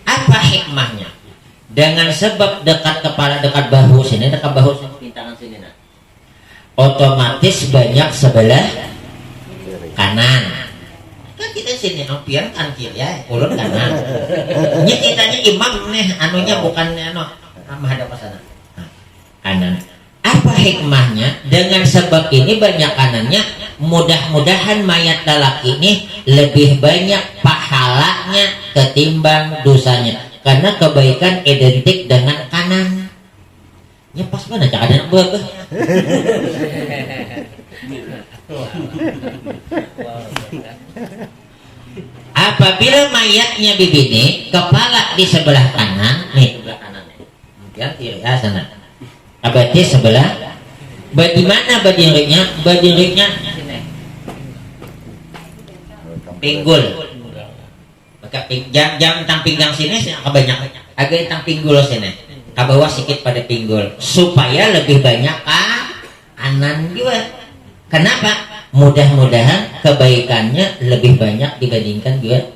Apa hikmahnya? Dengan sebab dekat kepala dekat bahu sini, dekat bahu sini, di tangan sini, nah, otomatis banyak sebelah kanan. Kan kita sini ampian kan kiri ya, ulun kanan. Ini kitanya imam nih, anunya bukan menghadap ke sana. Nah, kanan. Apa hikmahnya? Dengan sebab ini banyak kanannya, mudah-mudahan mayat lelaki ini lebih banyak pahalanya ketimbang dosanya. Karena kebaikan identik dengan kanan. Ya pas mana cak ada nak buat. Apabila mayatnya bibini, kepala di sebelah kanan, nih sebelah kanan nih. Kemudian kiri sana. Abadi sebelah. Bagaimana berdirinya? Berdirinya pinggul. Maka jam tang pinggang sini kebanyakan agak tang pinggul sini. Ke bawah sedikit pada pinggul supaya lebih banyak kanan juga. Kenapa? Mudah-mudahan kebaikannya lebih banyak dibandingkan juga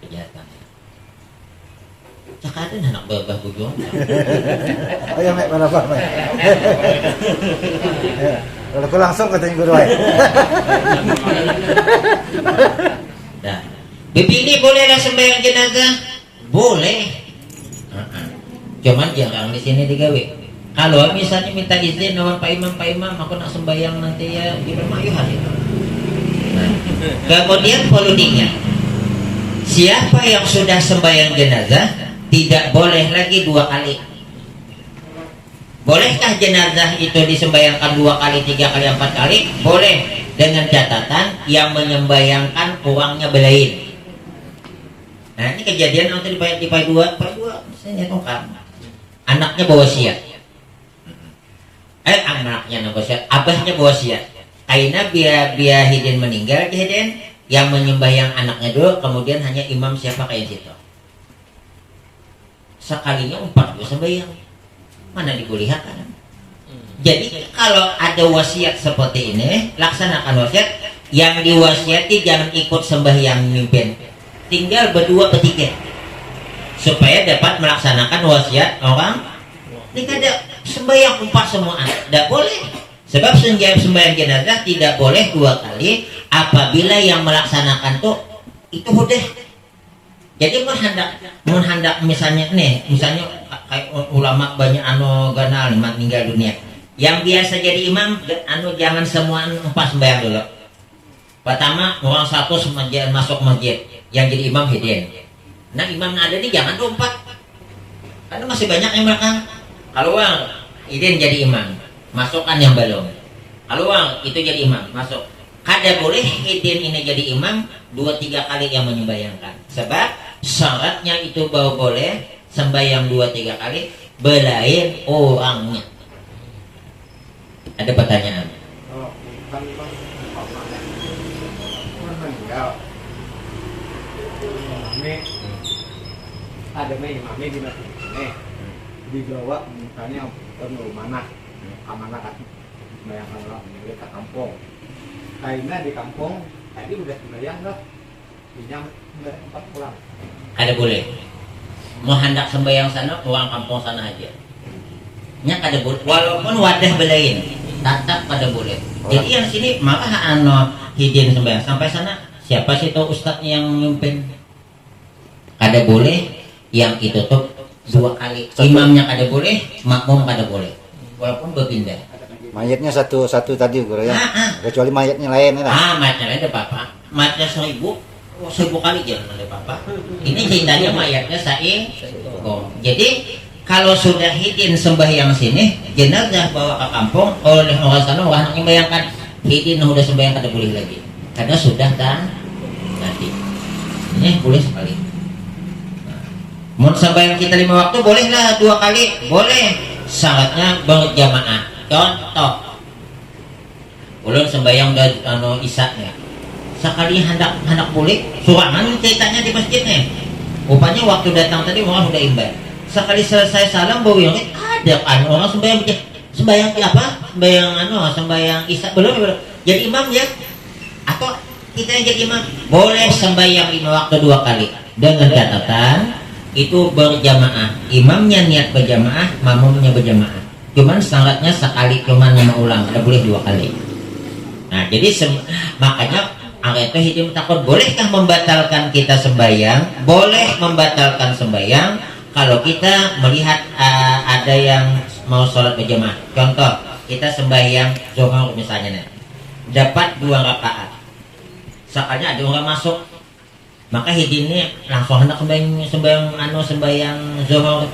kejahatannya. Cakaran anak babah bujung. Oh ya, Mek, berapa, Mek? Kalau langsung katanya guru. Nah, bibini bolehlah sembahyang jenazah? Boleh. Cuman jangan di sini digawe. Kalau misalnya minta izin sama Pak Imam, aku nak sembahyang nanti ya di rumah yuk hari itu. Nah, kemudian perlu diingat, siapa yang sudah sembahyang jenazah tidak boleh lagi 2 kali. Bolehkah jenazah itu disembayangkan 2 kali, 3 kali, 4 kali? Boleh, dengan catatan yang menyembayangkan uangnya belain. Nah, ini kejadian nanti di Pai 2, saya tongkar. Anaknya bawa siat. Anaknya bawa siat, abahnya bawa siat. Aina biar hidin meninggal, hidin yang menyembayang anaknya dulu, kemudian hanya imam siapa kayak situ. Sekalinya 4 sembahyang. Mana dikulihat kan? Jadi kalau ada wasiat seperti ini, laksanakan wasiat. Yang diwasiati jangan ikut sembahyang mimpin, tinggal berdua bertiga supaya dapat melaksanakan wasiat orang. Ini kada sembahyang 4 semua, tidak boleh. Sebab sembahyang jenazah tidak boleh 2 kali apabila yang melaksanakan tuh itu udah. Jadi menghendak misalnya misalnya kayak ulama banyak ganal meninggal dunia. Yang biasa jadi imam jangan semua pas sembahyang dulu. Pertama orang satu masuk masjid, yang jadi imam hidin. Nah imam ada nih jangan lompat, karena masih banyak yang belakang. Kalau orang hidin jadi imam, masukkan yang belum. Kalau orang itu jadi imam, masuk. Kada boleh hidin ini jadi imam 2-3 kali yang menyembayangkan. Sebab syaratnya itu baru boleh sembahyang 2-3 kali belain orangnya. Ada pertanyaan? Oh, kan meninggal. Ini ada imamnya di masjid. Dibawa misalnya ke mana? Amanah kan bayangkan orang meninggal ke kampung. Kayaknya di kampung tadi udah sembahyang lah, pinjam udah 4 pulang. Ada boleh. Mau hendak sembahyang sana, orang kampung sana aja. Nya kada boleh. Walaupun wadah belain, tetap pada boleh. Jadi yang sini malah hidin sembahyang sampai sana. Siapa sih tahu ustadznya yang memimpin? Kada boleh. Yang itu tuh 2 kali. Imamnya kada boleh, makmum kada boleh. Walaupun berpindah. Mayatnya satu tadi guru ya. Kecuali mayatnya lain ya. Mayatnya lain ada apa? Mayatnya 1000 kali jangan ada apa. Ini ceritanya mayatnya jadi kalau sudah hidin sembahyang sini, jenazah bawa ke kampung oleh orang sana, orang yang bayangkan hidin sudah sembahyang kada boleh lagi. Karena sudah kan nanti. Ini boleh sekali. Mau sembahyang kita 5 waktu bolehlah 2 kali, boleh. Syaratnya berjamaah. Contoh, ulun sembahyang isaknya, sekali hendak boleh, surangan ceritanya di masjidnya. Rupanya waktu datang tadi orang sudah imban. Sekali selesai salam baru yang ada kan orang sembahyang apa? Sembahyang isak belum. Jadi imam ya? Atau kita yang jadi imam boleh sembahyang 5 waktu 2 kali dengan catatan itu berjamaah. Imamnya niat berjamaah, makmumnya berjamaah. Cuman syaratnya sekali, cuman 5 ulang, tidak boleh 2 kali. Nah jadi makanya angka itu hidup takut. Bolehkah membatalkan kita sembahyang? Boleh membatalkan sembahyang kalau kita melihat ada yang mau sholat berjamaah. Contoh, kita sembahyang zuhur misalnya nih, dapat 2 rakaat. Sekalinya ada orang masuk, maka hidinnya langsung hendak sembahyang zuhur.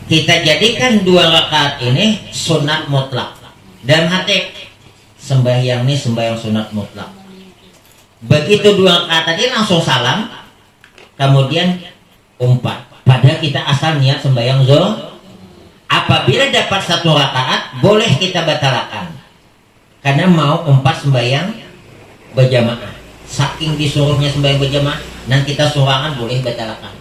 Kita jadikan 2 rakaat ini sunat mutlak. Dan hati sembahyang ini sembahyang sunat mutlak. Begitu 2 rakaat tadi langsung salam, kemudian umpat. Padahal kita asal niat sembahyang zuhur. Apabila dapat 1 rakaat, boleh kita batalkan. Karena mau umpat sembahyang berjamaah. Saking disuruhnya sembahyang berjamaah, dan kita surangan boleh batalkan.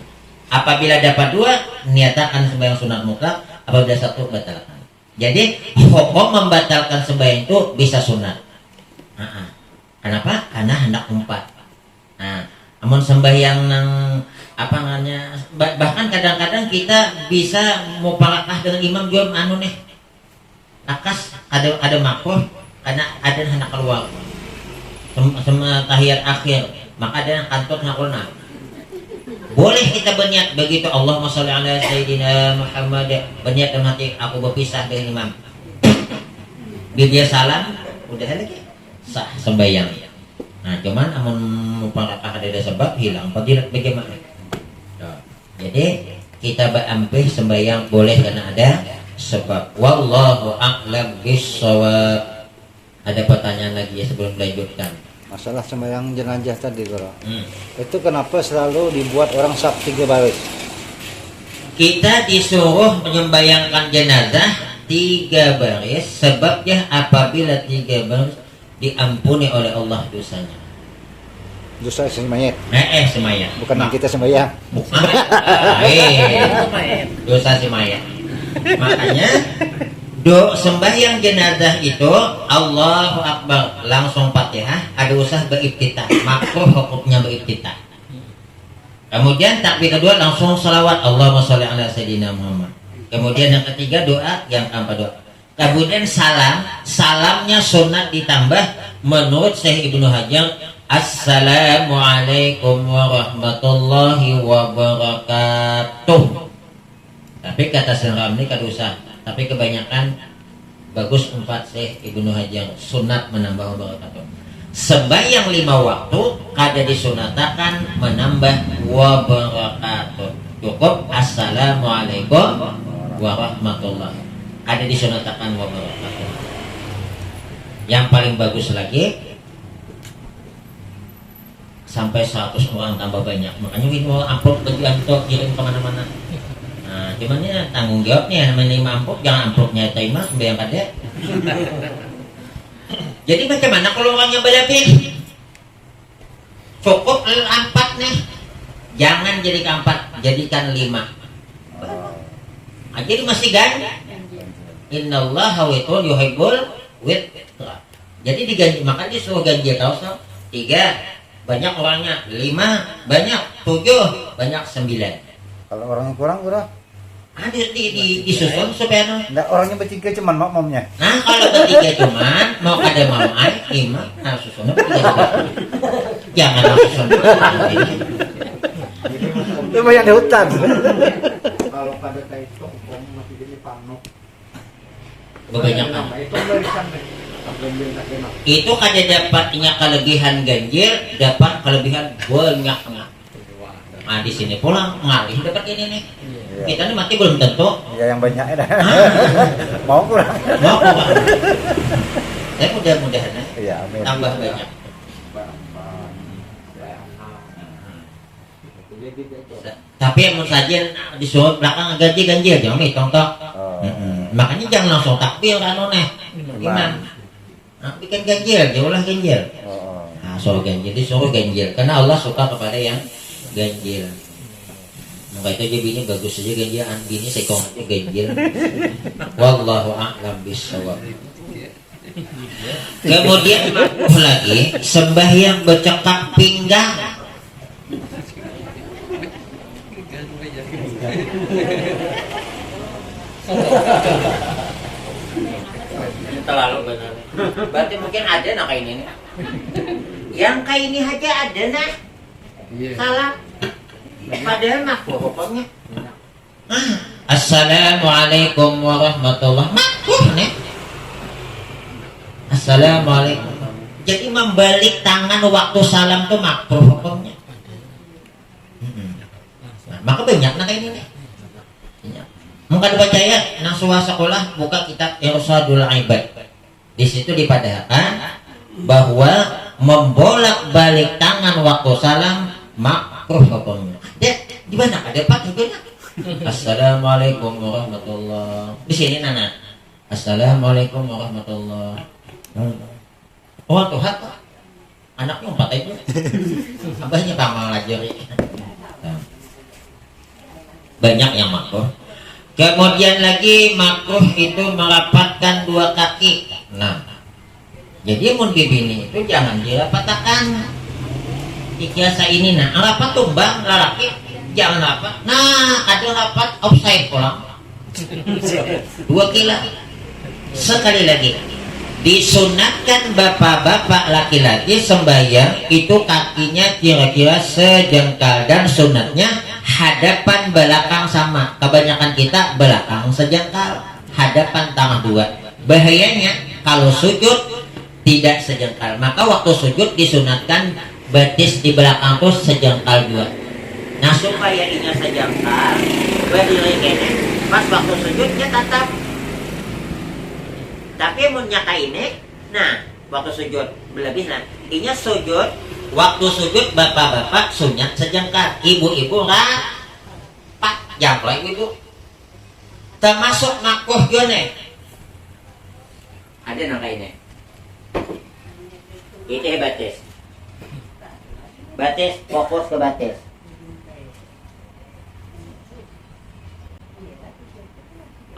Apabila dapat 2, niatakan sembahyang sunat mutlak. Apabila 1, batalkan. Jadi hukum membatalkan sembahyang itu bisa sunat. Kenapa? Karena hendak umpat. Namun sembahyang apa namanya? Bahkan kadang-kadang kita bisa mau parakah dengan imam juga takas ada makruh karena ada hendak keluar. Sama tahiyat akhir, maka ada yang kantor ngakulna. Boleh kita berniat begitu, Allahumma sholli ala sayyidina Muhammad, berniat dalam hati aku berpisah dengan imam. Bila dia salam, udah lagi sah sembahyang. Nah, cuman amun muparakah ada sebab hilang fadilat bagaimana? Jadi kita berampih sembahyang boleh karena ada sebab. Wallahu a'lam bishawab. Ada pertanyaan lagi ya sebelum dilanjutkan? Masalah sembahyang jenazah tadi guru. Itu kenapa selalu dibuat orang saf 3 baris? Kita disuruh menyembayangkan jenazah 3 baris sebabnya apabila 3 baris diampuni oleh Allah dosanya. Dosa si mayat. Semayang. Bukan yang kita sembahyang. Bukan. Dosa si mayat. Makanya sembahyang jenazah itu Allahu Akbar langsung Fatihah, ada usah beriftitah, makruh hukumnya beriftitah. Kemudian takbir kedua langsung salawat Allahumma sholli ala sayyidina Muhammad. Kemudian yang ketiga doa, yang keempat doa. Kemudian salamnya sunat ditambah menurut Syekh Ibnu Hajar, Assalamualaikum warahmatullahi wabarakatuh. Tapi kata Syekh Ramli kadusa, tapi kebanyakan bagus 4 Syekh Ibnu Hajar sunat menambah wabarakatuh. Sembahyang 5 waktu kada disunatakan menambah wabarakatuh. Cukup Assalamualaikum warahmatullahi, kada disunatakan wabarakatuh. Yang paling bagus lagi sampai 100 orang tambah banyak. Makanya ini mau amplop bagi untuk kirim kemana-mana. Nah, cuman ya tanggung jawabnya menerima amplop, jangan amplopnya terima sembahyang kada. Jadi macam mana kalau orangnya berlebih? Cukup 4 nih. Jangan jadikan 4, jadikan 5. Jadi masih ganjil. Innallaha witrun yuhibbul witra. Jadi diganjil, maka disuruh ganjil tahu so? 3 banyak orangnya, 5 banyak, 7 banyak, 9. Kalau orangnya kurang berapa? Ada disusun supaya Enggak, orangnya bertiga cuman makmumnya. Nah kalau bertiga cuman mau kada mau imam, nah susunnya bertiga. Jangan susun. Itu banyak di hutan. Kalau pada kayak itu masih jadi panuk. Kebanyakan. Itu barisan deh. Ganjil tak kena. Itu kada dapatnya kelebihan ganjil, dapat kelebihan banyaknya. Nah di sini pulang ngalih dapat ini nih. Kita nih mati belum tentu. Ya yang banyak ya. Mau kurang. Mau kurang. Saya mudah-mudahan ya. Iya, amin. Tambah banyak. Tapi yang saja disuruh belakang ganti ganjil jangan contoh. Makanya jangan langsung takbir kan nih. Imam. Nah, bikin ganjil, jauhlah ganjil. Nah, suruh ganjil, disuruh ganjil. Karena Allah suka kepada yang ganjil. Maka itu aja bini bagus saja ganjil, bini sekongannya ganjil. Wallahu a'lam bishawab. Kemudian lagi sembahyang bercekak pinggang. Terlalu benar. Berarti mungkin ada nak kayak ini nih. Yang kayak ini aja ada nah. Salah. Padahal makruh hukumnya. Assalamualaikum warahmatullahi makruh nih. Assalamualaikum. Jadi membalik tangan waktu salam tuh makruh hukumnya. Nah, maka banyak nak kayak ini nih. Mungkin percaya nang sekolah buka kitab Irsadul Ibad. Di situ dipadahkan bahwa membolak-balik tangan waktu salam makruh hukumnya. Di mana ada Pak juga? Assalamualaikum warahmatullahi. Di sini Nana. Assalamualaikum warahmatullahi. Oh Tuhan Pak. Anaknya 4 itu. Abahnya tamal aja. Banyak yang makruh. Kemudian lagi makruh itu merapatkan 2 kaki. Nah, jadi mun bibini itu jangan dirapatakan. Ikiasa ini nah, rapat tumbang lelaki jangan rapat. Nah, ada rapat offside pulang. 2 kilo. Sekali lagi disunatkan bapak-bapak laki-laki sembahyang itu kakinya kira-kira sejengkal dan sunatnya hadapan belakang sama. Kebanyakan kita belakang sejengkal, hadapan tangan 2. Bahayanya kalau sujud tidak sejengkal, maka waktu sujud disunatkan batis di belakang tuh sejengkal 2. Nah supaya ini sejengkal, berdiri kene pas waktu sujudnya tatap. Tapi munyaka ini, nah waktu sujud berlebih nah, inya sujud waktu sujud bapak-bapak sunat sejengkal, ibu-ibu rapat jangkau ibu. Termasuk makruh gone. Ada nangka ini. Itu batis. Batis fokus ke batis.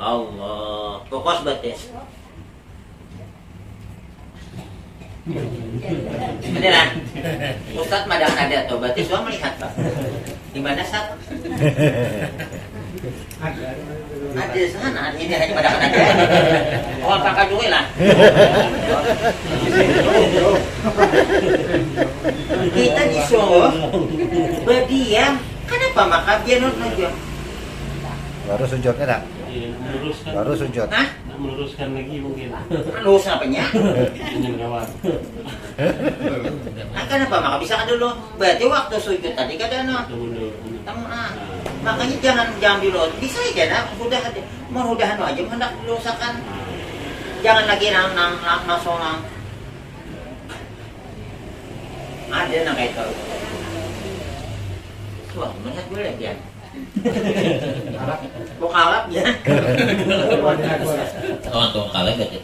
Allah, fokus batis. Beneran? Ustadz madang ada tuh, berarti semua melihat Pak. Di mana Sat? Ada sana, ini hanya pada ada. Oh, pakai duit lah. Kita disuruh berdiam. Kenapa maka dia nunjuk? Baru sujud ya, Iya, meluruskan. baru sujud. Hah? Meluruskan lagi mungkin. Lurus apanya? Ingin kawan. Kenapa maka bisa kan dulu? Berarti waktu sujud tadi kan ada Mundur. makanya jangan dulu. Bisa aja nah, mudah-mudahan aja hendak dilusakan. Jangan lagi langsung ada nang kayak itu. Wah, melihat gue lihat ya. Kok kalap ya? Untuk kalap betul.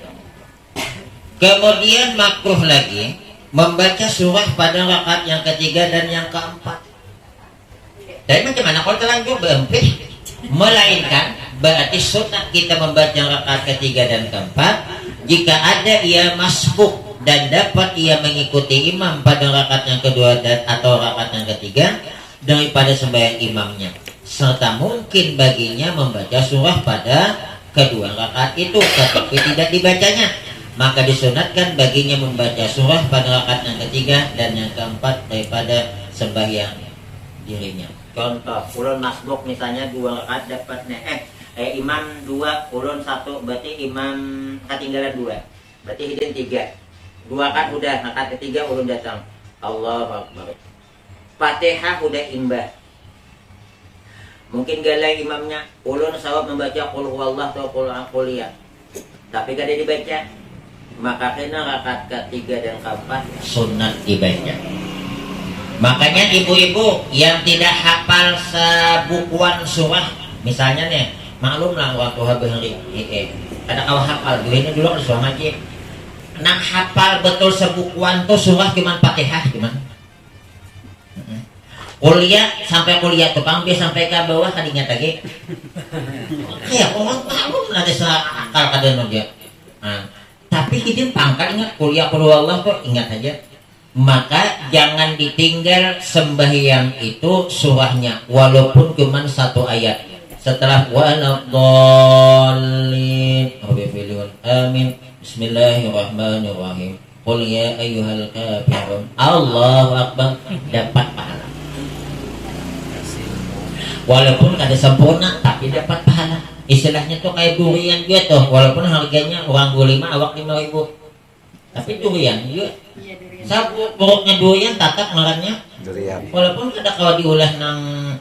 Kemudian makruh lagi membaca surah pada rakaat yang ketiga dan yang keempat. Tapi macam mana kalau terlanjur berempih? Melainkan berarti sunat kita membaca rakaat ketiga dan keempat jika ada ia masbuk dan dapat ia mengikuti imam pada rakaat yang kedua dan atau rakaat yang ketiga daripada sembahyang imamnya, serta mungkin baginya membaca surah pada kedua rakaat itu tetapi tidak dibacanya, maka disunatkan baginya membaca surah pada rakaat yang ketiga dan yang keempat daripada sembahyang dirinya. Contoh, ulun masbuk misalnya 2 rakaat dapatnya imam 2, ulun 1, berarti imam ketinggalan 2, berarti hidden 3. 2 rakaat udah, rakaat ketiga ulun datang, Allahu Akbar, Fatihah udah imbah. Mungkin galai imamnya, ulun sawab membaca qul huwallah atau qul a'udzu, tapi kada dibaca, maka kena rakaat ketiga dan keempat sunat dibaca. Makanya ibu-ibu yang tidak hafal sebukuan surah, misalnya nih, maklum lah waktu hari ada kau hafal, ini dulu ada surah ngaji, nang hafal betul sebukuan tuh surah gimana Fatihah gimana? Kuliah sampai kuliah tukang dia sampai ke bawah tadi ingat lagi. Kayak orang maklum ada akal kadang dia. Tapi hidin pangkat ingat kuliah Allah kok ingat aja. Maka jangan ditinggal sembahyang itu surahnya walaupun cuma 1 ayat. Setelah waladhdallin amin bismillahirrahmanirrahim qul ya ayyuhal kafirun Allahu akbar, dapat pahala. Walaupun kada sempurna tapi dapat pahala. Istilahnya tuh kayak durian juga tuh, walaupun harganya orang 25 awak 5.000, tapi durian juga. Sabu buruknya durian tatak ngarannya Durian. walaupun kada kalau diulah nang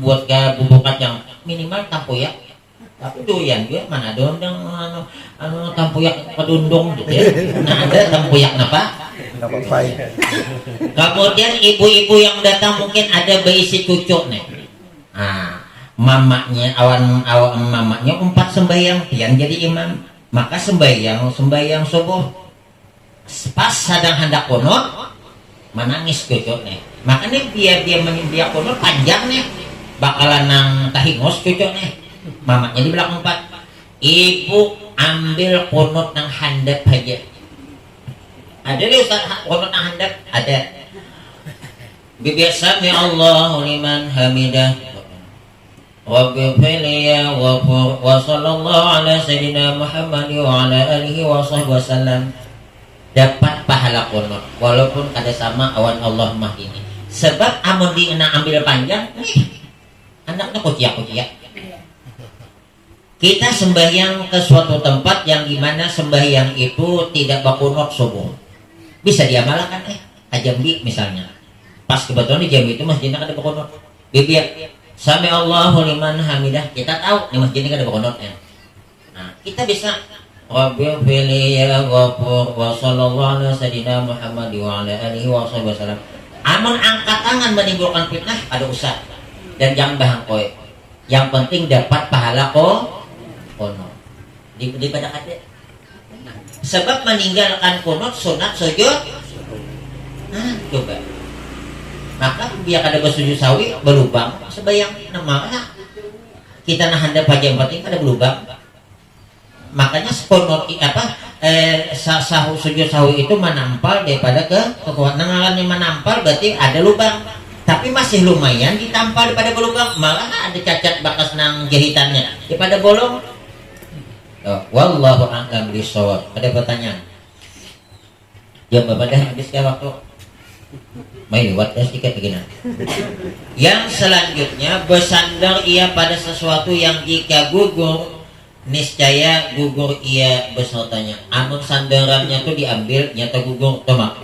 buat ke bumbu kacang minimal tempoyak, tapi durian juga mana ada tempoyak kedundung gitu ya. Nah ada tempoyak apa? Dapat baik. Kemudian ibu-ibu yang datang mungkin ada berisi cucu nih. Mamanya mamanya 4 sembahyang yang jadi imam, maka sembahyang subuh pas sedang hendak kunut menangis cucu nih. Makanya dia menyembah kunut panjang nih, bakalan nang tahingos cucu nih. Mamanya di belakang 4. Ibu ambil kunut nang handap aja. Ada nih Ustaz kunut nang handap? Ada. Biasa ya Allahu liman hamidah. Rabbi filiya wa sallallahu ala sayyidina Muhammad wa ala alihi wa sahbihi wasallam. Dapat pahala kunut walaupun ada sama awan Allah mah ini. Sebab amun di ambil panjang anaknya kuciak-kuciak. Kita sembahyang ke suatu tempat yang dimana sembahyang itu tidak bakunut subuh. Bisa diamalkan ajambi misalnya. Pas kebetulan di Jambi itu masjidnya ada bakunut. Bibiak Sami Allahu liman hamidah, kita tahu di masjid ini ada bakunutnya. Nah, kita bisa Rabbi fili ya ghafur wa sallallahu ala sayyidina Muhammad wa ala alihi wa sahbihi wasallam. Amun angkat tangan menimbulkan fitnah ada usah dan jangan bahangkoi. Yang penting dapat pahala kunut. Di pada kata. Sebab meninggalkan kunut sunat sujud. Coba. Maka biar ada bersujud sawi berlubang sebayang nama kita nah handap aja yang penting ada berlubang. Makanya kunut sahu sujud sawi itu menampal daripada kekuatan yang menampal berarti ada lubang. Tapi masih lumayan ditampal pada bolong, malah ada cacat bakas nang jahitannya daripada bolong. Oh, wallahu a'lam bishawab. Ada pertanyaan? Ya, Bapak dah habis ya waktu. Main buat sedikit begini. Yang selanjutnya bersandar ia pada sesuatu yang jika gugur niscaya gugur ia besertanya. Amun sandarannya tuh diambil nyata gugur tomak.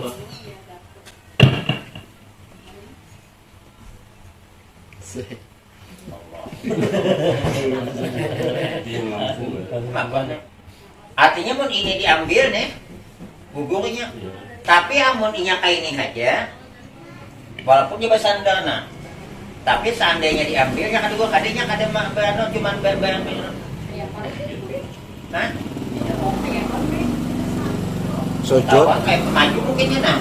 Artinya mun ini diambil nih gugurnya. Tapi amun inya kayak ini aja, walaupun dia bersandar tapi seandainya diambil ya kedua kadenya kada berano cuman barang nah Sujud. Tawa kayak maju mungkinnya nah.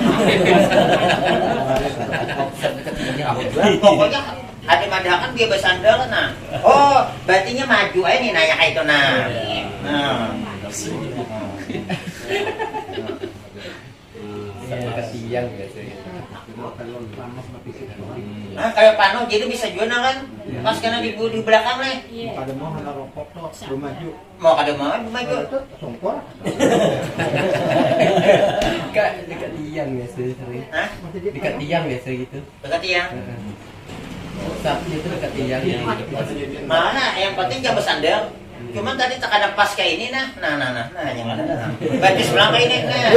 Pokoknya ada madakan dia bersandar nah. Oh, berartinya maju aja nih nanya kayak itu nah. Ketiang biasanya. Ah, kayak pano jadi bisa jual kan? Pas kena di belakang nih. Kada mau hana rokok tuh bermaju. Mau kada mau maju. Songkor. Dekat tiang biasanya sering. Hah? Dekat tiang biasa gitu. Dekat tiang. Sapinya itu dekat tiang. Mana yang penting jangan bersandar. Cuman tadi terkadang pas kayak ini nah yang mana nah. Berarti sebelah kayak ini nah.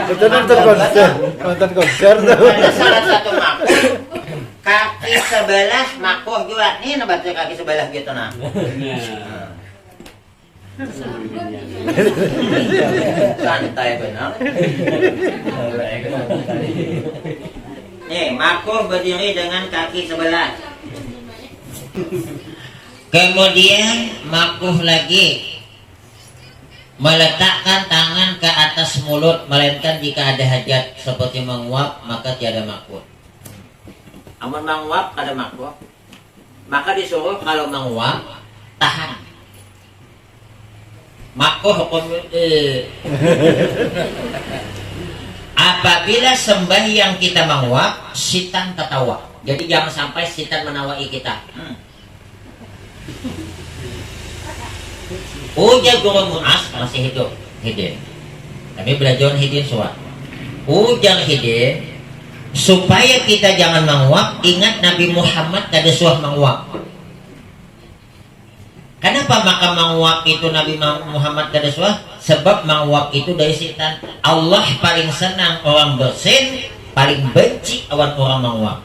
Itu nonton konser tuh. Ada salah satu makoh kaki sebelah makoh juga nih nah baca kaki sebelah gitu nah. Santai benar. Nih makoh berdiri dengan kaki sebelah. Kemudian makuh lagi meletakkan tangan ke atas mulut, melainkan jika ada hajat seperti menguap maka tiada makuh. Amun menguap ada makuh, maka disuruh kalau menguap tahan. Makuh hukum apabila sembahyang kita menguap, sitan tertawa. Jadi jangan sampai sitan menawai kita. Ujar Guru Mu'az masih hidup Hidin. Tapi belajar Hidin suat. Ujar Hidin supaya kita jangan menguap, ingat Nabi Muhammad kada suah menguap. Kenapa maka menguap itu Nabi Muhammad kada suah? Sebab menguap itu dari sitan. Allah paling senang orang bersin, paling benci orang menguap.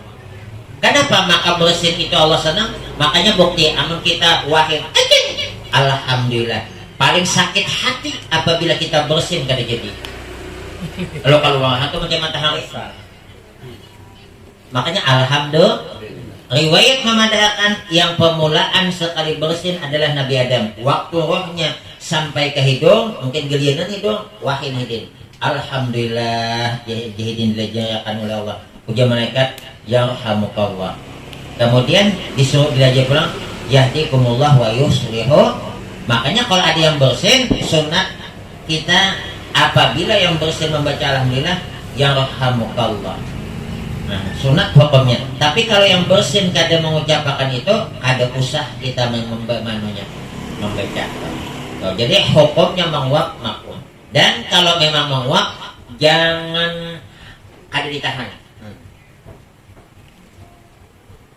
Kenapa maka bersin itu Allah senang? Makanya bukti amun kita wahid alhamdulillah paling sakit hati apabila kita bersin kada jadi. Kalau wahid itu macam matahari. Makanya alhamdulillah riwayat memadakan yang permulaan sekali bersin adalah Nabi Adam. Waktu rohnya sampai ke hidung, mungkin gelianan hidung, wahid hidin. Alhamdulillah jahidin dilajarkan oleh Allah. Puja malaikat yarhamukallah. Kemudian disuruh belajar pulang yahdikumullah wa yuslihu. Makanya kalau ada yang bersin, sunat kita apabila yang bersin membaca alhamdulillah yarhamukallah. Nah, sunat hukumnya. Tapi kalau yang bersin kada mengucapkan itu, ada usah kita membaca. Jadi hukumnya menguap makruh. Dan kalau memang menguap jangan kada ditahan.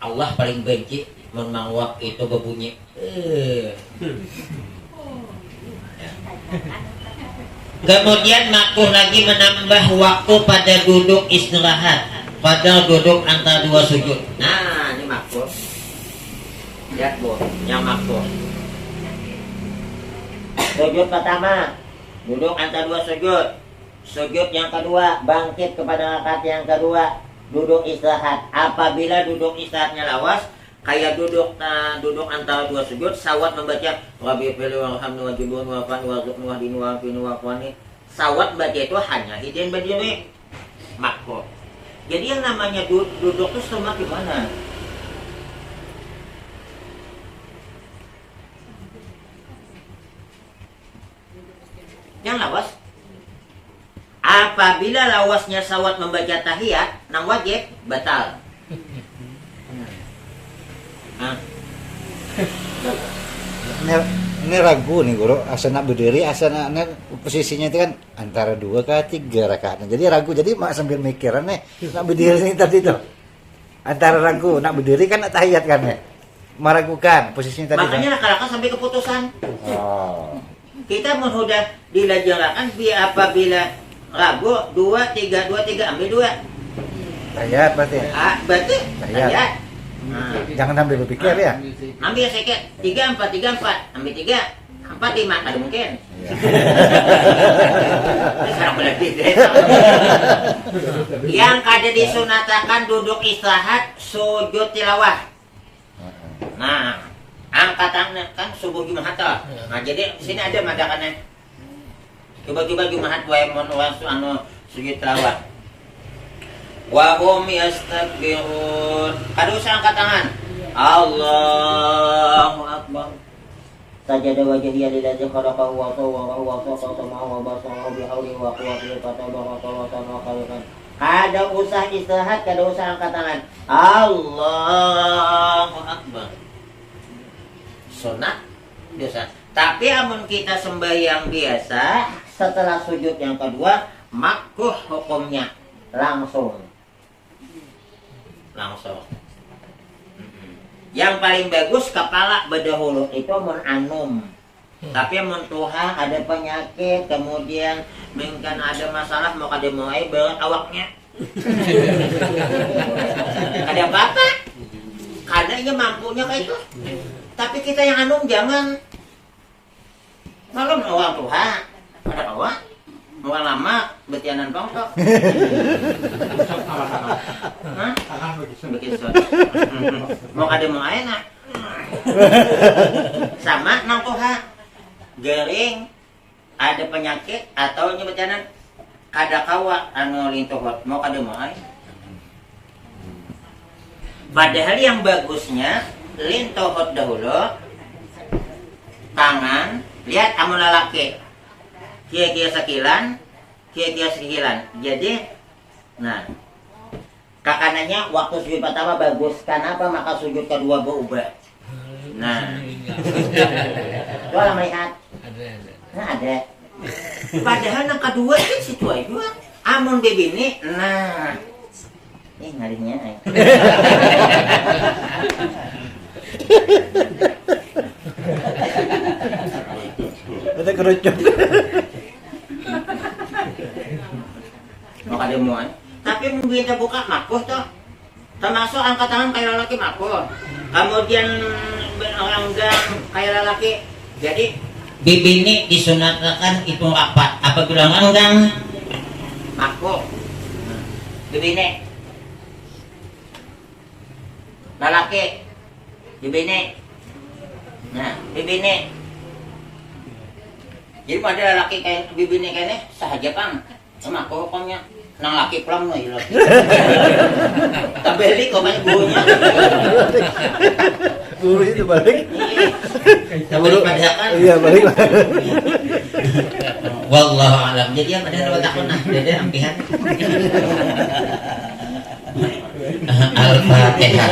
Allah paling benci menguap itu berbunyi. Kemudian makruh lagi menambah waktu pada duduk istirahat, pada duduk antara dua sujud. Nah, ini makruh. Lihat bu, yang makruh. Sujud pertama, duduk antara dua sujud. Sujud yang kedua, bangkit kepada rakaat yang kedua. Duduk istirahat. Apabila duduk istirahatnya lawas, kayak duduk antara dua sujud, sawat membaca Rabbi fili warhamni wajibun wafani warzuqni wahdini wafini wafani. Sawat baca itu hanya hidin berdiri makruh. Jadi yang namanya duduk itu semua di mana? Yang lawas. apabila lawasnya sawat membaca tahiyat nang wajib batal. Nah, Ini ragu nih guru, asana berdiri, asana posisinya itu kan antara 2 ke 3 rakaat. Jadi ragu, jadi mak sambil mikiran nih, nak berdiri ini tadi tuh. Antara ragu, nak berdiri kan nak tahiyat kan nih. Meragukan posisinya tadi. makanya laksanakan sampai keputusan. Oh. Kita mudah dilajarakan apabila ragu 2 3 ambil 2. Tahiyat berarti. Berarti Tahiyat. tahiyat. Nah, Jangan sambil berpikir ya. ambil sedikit 3 4 ambil 3 4 5 ada mungkin. Sekarang berarti yang kada disunatakan duduk istirahat sujud tilawah. Nah, angkat tangan kan subuh Jumat toh. Nah, jadi sini ada madakannya. Coba-coba Jumat wae mon anu sujud tilawah. Wa hum yastakbirun. Kada usah angkat tangan. Allahu akbar. Sajada wajhiya lillazi khalaqahu wa sawwarahu wa sawwarahu wa basarahu bihawlihi wa quwwatihi fatabaraka wa ta'ala khaliqan. Kada usah istirahat, kada usah angkat tangan. Allahu akbar. Sunat biasa. Tapi amun kita sembahyang biasa, setelah sujud yang kedua, makruh hukumnya langsung. Yang paling bagus kepala berdahulu itu mun anum. Tapi mun tuha ada penyakit, kemudian mungkin ada masalah mau kada mulai berat awaknya. Ada apa-apa? Kadanya mampunya kayak itu. Tapi kita yang anum jangan. Malam orang tuha, ada awak. Mau lama betianan bongkok. Hah? Begitu. Mau kada mau enak. Sama nang tuha. Gering, ada penyakit atau nyebetianan kada kawa anu lintuhot. Mau kada mau ay. Padahal yang bagusnya lintuhot dahulu. Tangan, lihat amun lalaki. Kia-kia sekilan, kia-kia sekilan. Jadi, nah, kakanannya waktu sujud pertama bagus. Kenapa? Maka sujud kedua berubah. Nah, itu lah melihat. Nah, ada. Padahal yang kedua kan situ aja. Amun bebini, nah, ngarinya. Ada kerucut. Mau kada muan. Tapi mungkin kita buka makruh toh. Termasuk angkat tangan kayak lelaki makruh. Kemudian beranggang kayak lelaki. Jadi bibini disunatkan itu rapat. Apabila anggang makruh. Bibini lelaki bibini. Nah, bibini. Jadi pada lelaki kayak bibini kayaknya sahaja pang. Sama aku hukumnya nang laki pulang no ilo. Tabeli kok banyak gurunya. Guru itu balik. Tabeli padakan. Iya balik. Wallahu alam. Jadi yang ada dua tahun nah, jadi ampihan. Al-Fatihah.